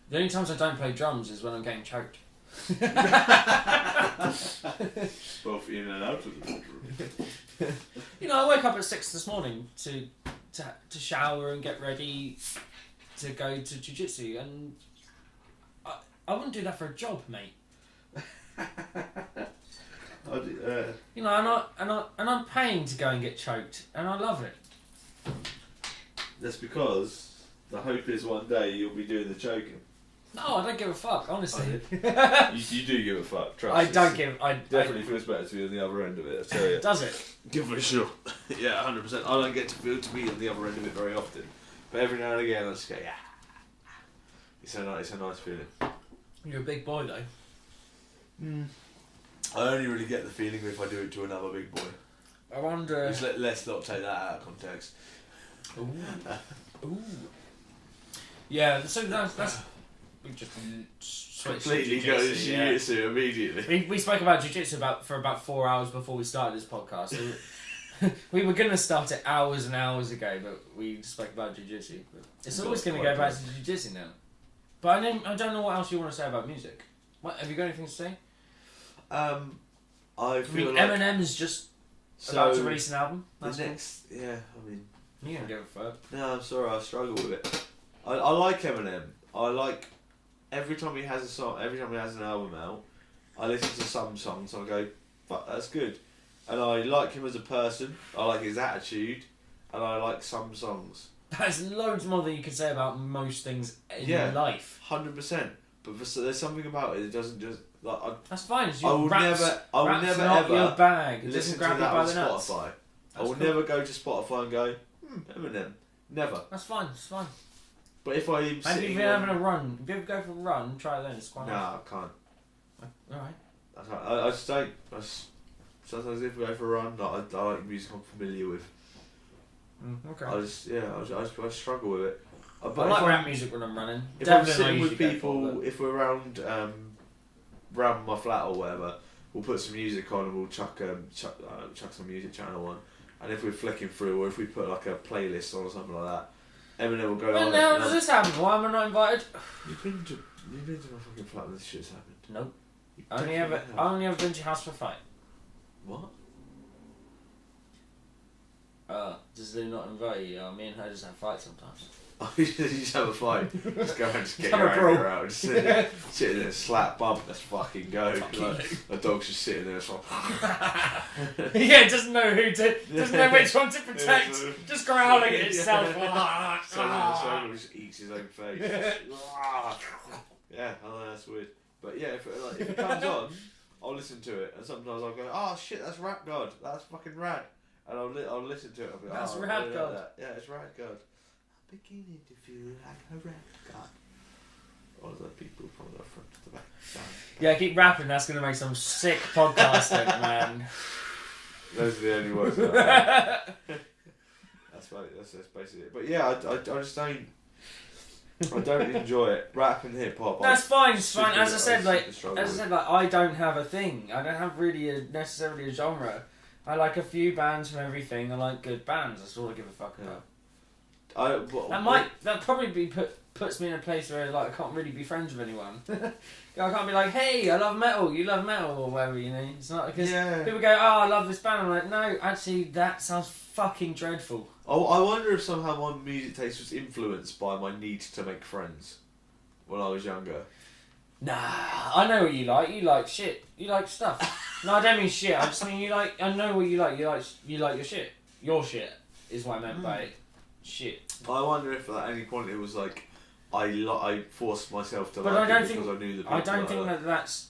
the only times I don't play drums is when I'm getting choked. Both in and out of the bedroom. You know, I woke up at 6 this morning to shower and get ready to go to jiu-jitsu, and I wouldn't do that for a job, mate. You know, and I'm paying to go and get choked, and I love it. That's because the hope is one day you'll be doing the choking. No, I don't give a fuck, honestly. You do give a fuck, trust. I don't give. I definitely feels better to be on the other end of it, I tell you. Does it? Give it a shot. Yeah, 100%. I don't get to feel to be on the other end of it very often, but every now and again I just go, yeah. It's a nice feeling. You're a big boy though. I only really get the feeling if I do it to another big boy. I wonder. Let's not take that out of context. Ooh. Ooh. Yeah. So that's. We just switched Completely to go to jiu-jitsu, yeah. jiu-jitsu immediately. We spoke about jiu-jitsu for about 4 hours before we started this podcast. So we were going to start it hours and hours ago, but we spoke about jiu-jitsu. It's always going to go back to jiu-jitsu now. But I don't know what else you want to say about music. What, have you got anything to say? I feel like Eminem's just about to release an album. That's the cool. next, yeah. I mean, You don't give a fuck. no, I'm sorry. I struggle with it. I like Eminem. I like every time he has a song, every time he has an album out, I listen to some songs and I go, fuck, that's good. And I like him as a person. I like his attitude, and I like some songs. That's loads more than you can say about most things in your life. 100%. But there's something about it that doesn't just like. That's fine. It's I your will rap's never not ever your bag. It listen doesn't to grab you that by on the nuts. Spotify. I That's will cool. never go to Spotify and go, Eminem. Never. That's fine. It's fine. But if I'm Have you sitting been on... having a run? If you ever go for a run, try it then. It's quite nice. Nah, I can't. Alright. I just don't. Sometimes if I go for a run, I like music I'm familiar with. Okay. I struggle with it. But I like if rap music when I'm running. If Definitely I'm sitting not with usually go people, for it, if we're around my flat or whatever, we'll put some music on and we'll chuck some music channel on. And if we're flicking through, or if we put like a playlist on or something like that, Eminem will go When on. the hell does this happen? Why am I not invited? You've been to my fucking flat when this shit's happened. Nope. You I only definitely have. ever been to your house for a fight. What? Does they not invite you? Me and her just have fights sometimes. You just have a fight. Just go and just get Have your a brawl. anger out. Just sit there, slap, bump, let's fucking go. Like, a dog's just sitting there, it's like... Yeah, it doesn't know doesn't know which one to protect. Yeah, so- Just growling at itself. So just eats his own face. Yeah, I know, that's weird. But yeah, if it comes on, I'll listen to it, and sometimes I'll go, oh shit, that's Rap God, that's fucking rad. And I'll listen to it, I'll be like, That's oh, I Rap really God. like that. Yeah, it's Rap God. I'm beginning to feel like a Rap God. All the people from the front to the back. Yeah, keep rapping, that's going to make some sick podcasting, man. Those are the only words that I have. That's basically it. But yeah, I just don't... I don't enjoy it. Rap and hip hop. That's fine, it's fine. super- As I said, super I don't have a thing. I don't have really necessarily a genre. I like a few bands from everything. I like good bands. That's all I give a fuck about. That probably puts me in a place where like I can't really be friends with anyone. I can't be like, hey, I love metal. You love metal or whatever. You know, it's not because people go, oh, I love this band. I'm like, no, actually, that sounds fucking dreadful. Oh, I wonder if somehow my music taste was influenced by my need to make friends when I was younger. Nah, I know what you like. You like shit. You like stuff. No, I don't mean shit. I just mean you like. I know what you like. You like your shit. Your shit is what I meant by shit. I wonder if at any point it was like I forced myself to But like I don't it think. because I knew the people. I don't think like. that's.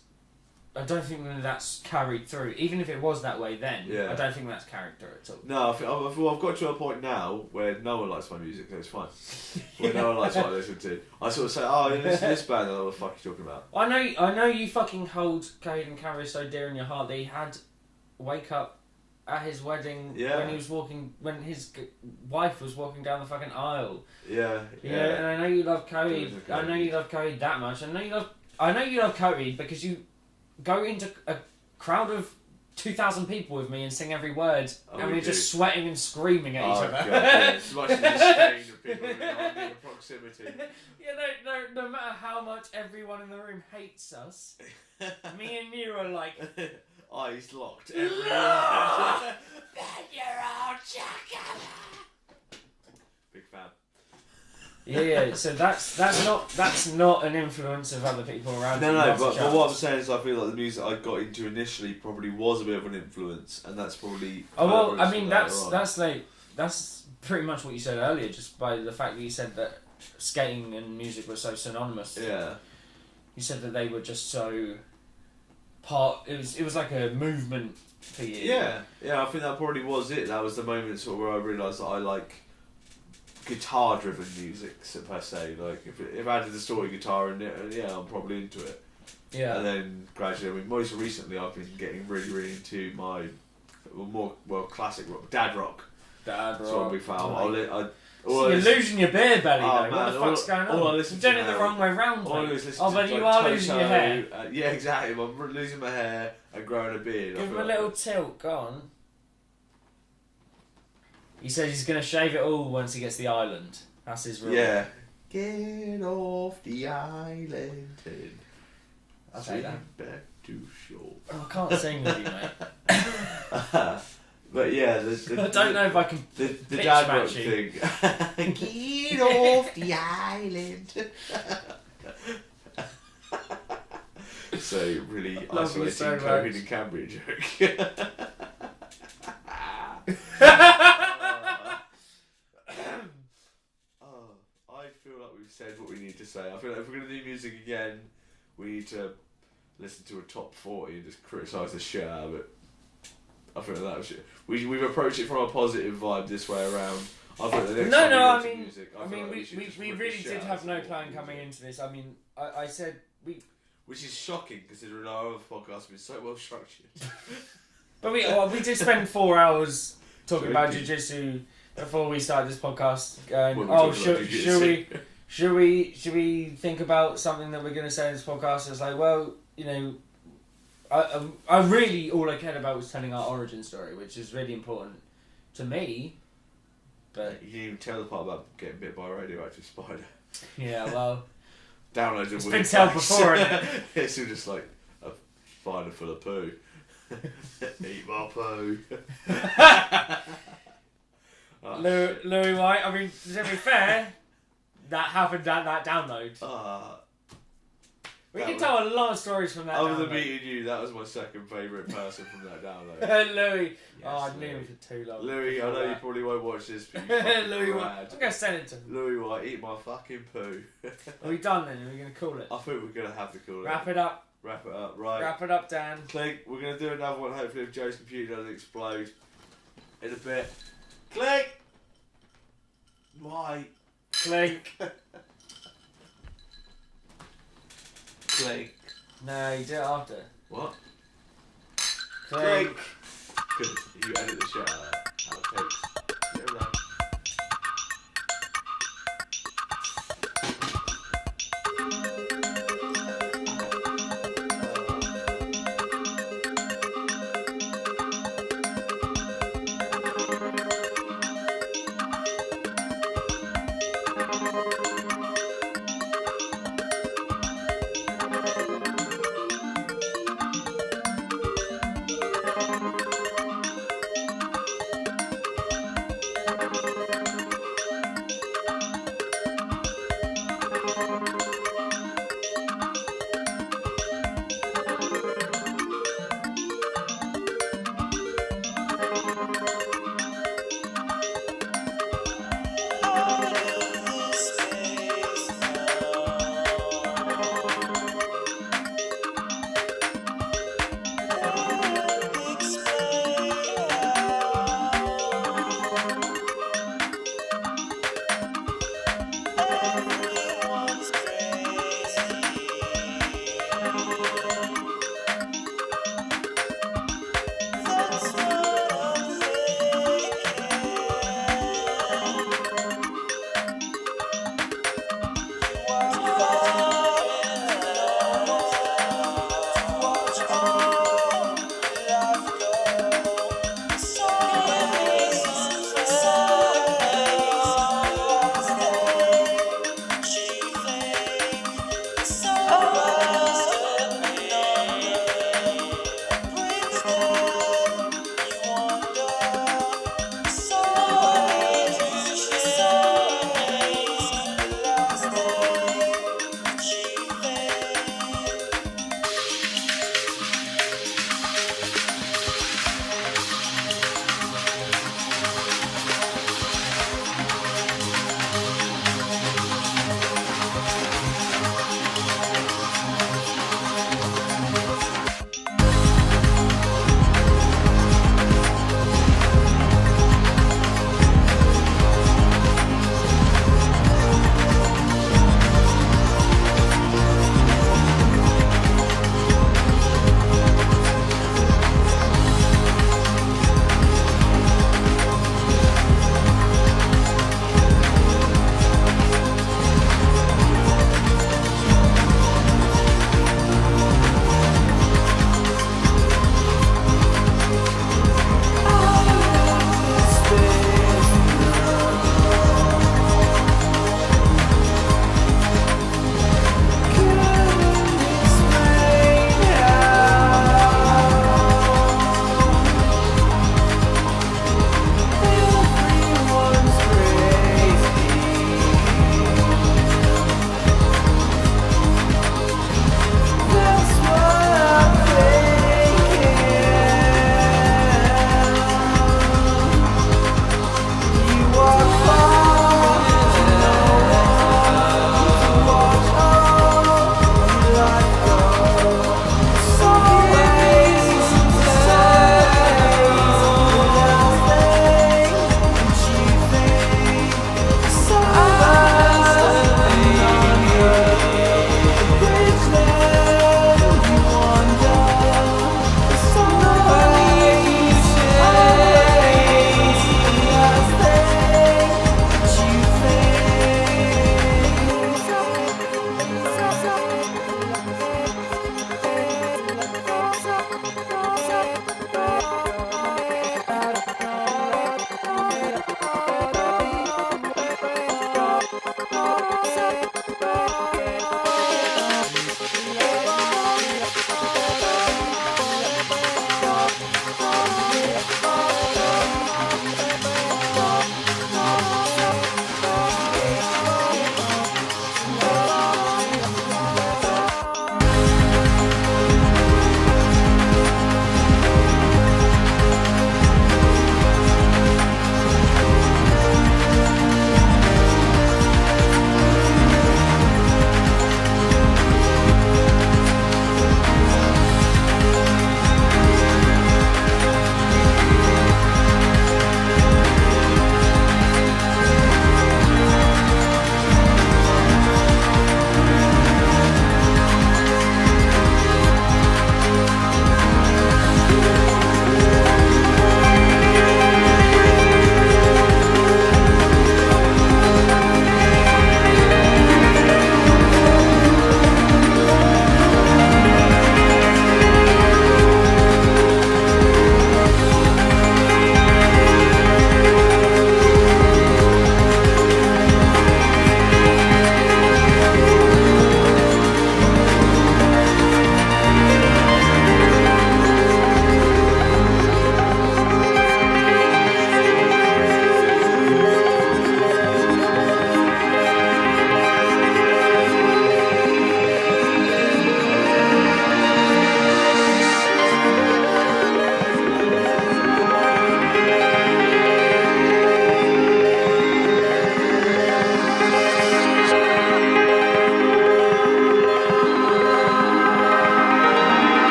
I don't think that's carried through. Even if it was that way then, Yeah. I don't think that's carried through at all. No, I've got to a point now where no one likes my music, so it's fine. Where no one likes what I listen to. I sort of say, oh, you listen to this band, and what the fuck are you talking about? I know you fucking hold Cade and Carrie so dear in your heart that he had Wake Up at his wedding when his wife was walking down the fucking aisle. Yeah. And I know you love Cade. I know you love Cade that much. I know you love Cade because you go into a crowd of 2,000 people with me and sing every word, and we're just sweating and screaming at each other. God, yeah. It's much as the stain of people in proximity. Yeah, no matter how much everyone in the room hates us, me and you are like... Eyes locked everywhere. You're all big fan. Yeah. So that's not an influence of other people around. No. But what I'm saying is, I feel like the music I got into initially probably was a bit of an influence, and that's probably. Oh well, I mean that's pretty much what you said earlier, just by the fact that you said that skating and music were so synonymous. Yeah. You said that they were just so. It was like a movement for you. Yeah, I think that probably was it. That was the moment sort of where I realised that I like guitar-driven music per se. Like if I had a distorted guitar in it, I'm probably into it. Yeah. And then gradually, I mean, most recently I've been getting really into my classic rock, dad rock. So I'm a big fan. You're losing your beer belly though. Man, what the fuck's going on? You're doing it the wrong way round. But you are Toto, losing your hair. Yeah, exactly. I'm losing my hair and growing a beard. Give him a little tilt. Go on. He says he's going to shave it all once he gets the island. That's his rule. Yeah. Get off the island. I'll say that. Back to shore. Oh, I can't sing with you, mate. But yeah, I don't know if I can. The pitch dad rock match you. thing. Get off the island. So really isolating COVID and Cambria joke. I feel like we've said what we need to say. I feel like if we're going to do music again, we need to listen to a top 40 and just criticise the shit out of it. I think that was shit. We've approached it from a positive vibe this way around. I think the next time we listen to music, we really did have no plan coming into this. I mean, I said we... Which is shocking, considering our other podcast has been so well structured. But we did spend 4 hours talking about jiu-jitsu before we started this podcast. Should we think about something that we're going to say in this podcast? It's like, well, you know, I really, all I cared about was telling our origin story, which is really important to me. But you didn't even tell the part about getting bit by a radioactive spider. Yeah, well... Downloaded it's been told before, isn't it? It's just like a spider full of poo. Eat my poo. Louis White, I mean, to be fair, that happened at that download. We that can was- tell a lot of stories from that Other than download. meeting you, that was my second favourite person from that download. Louis. Yes, Oh, I knew Louis. him for too long. Louis, I know you That. probably won't watch this, but you fucking Louis, rad. I'm gonna send it to him. Louis White, eat my fucking poo. Are we done then? Are we gonna call it? I think we're gonna have to call it. Wrap it up. Wrap it up, right? Wrap it up, Dan. Clink, we're gonna do another one. Hopefully, if Joe's computer doesn't explode in a bit. Clink. Why? Clink. Clink. No, you do it after. What? Clink. Good. You edit the shit out of that. Outtakes. Get around.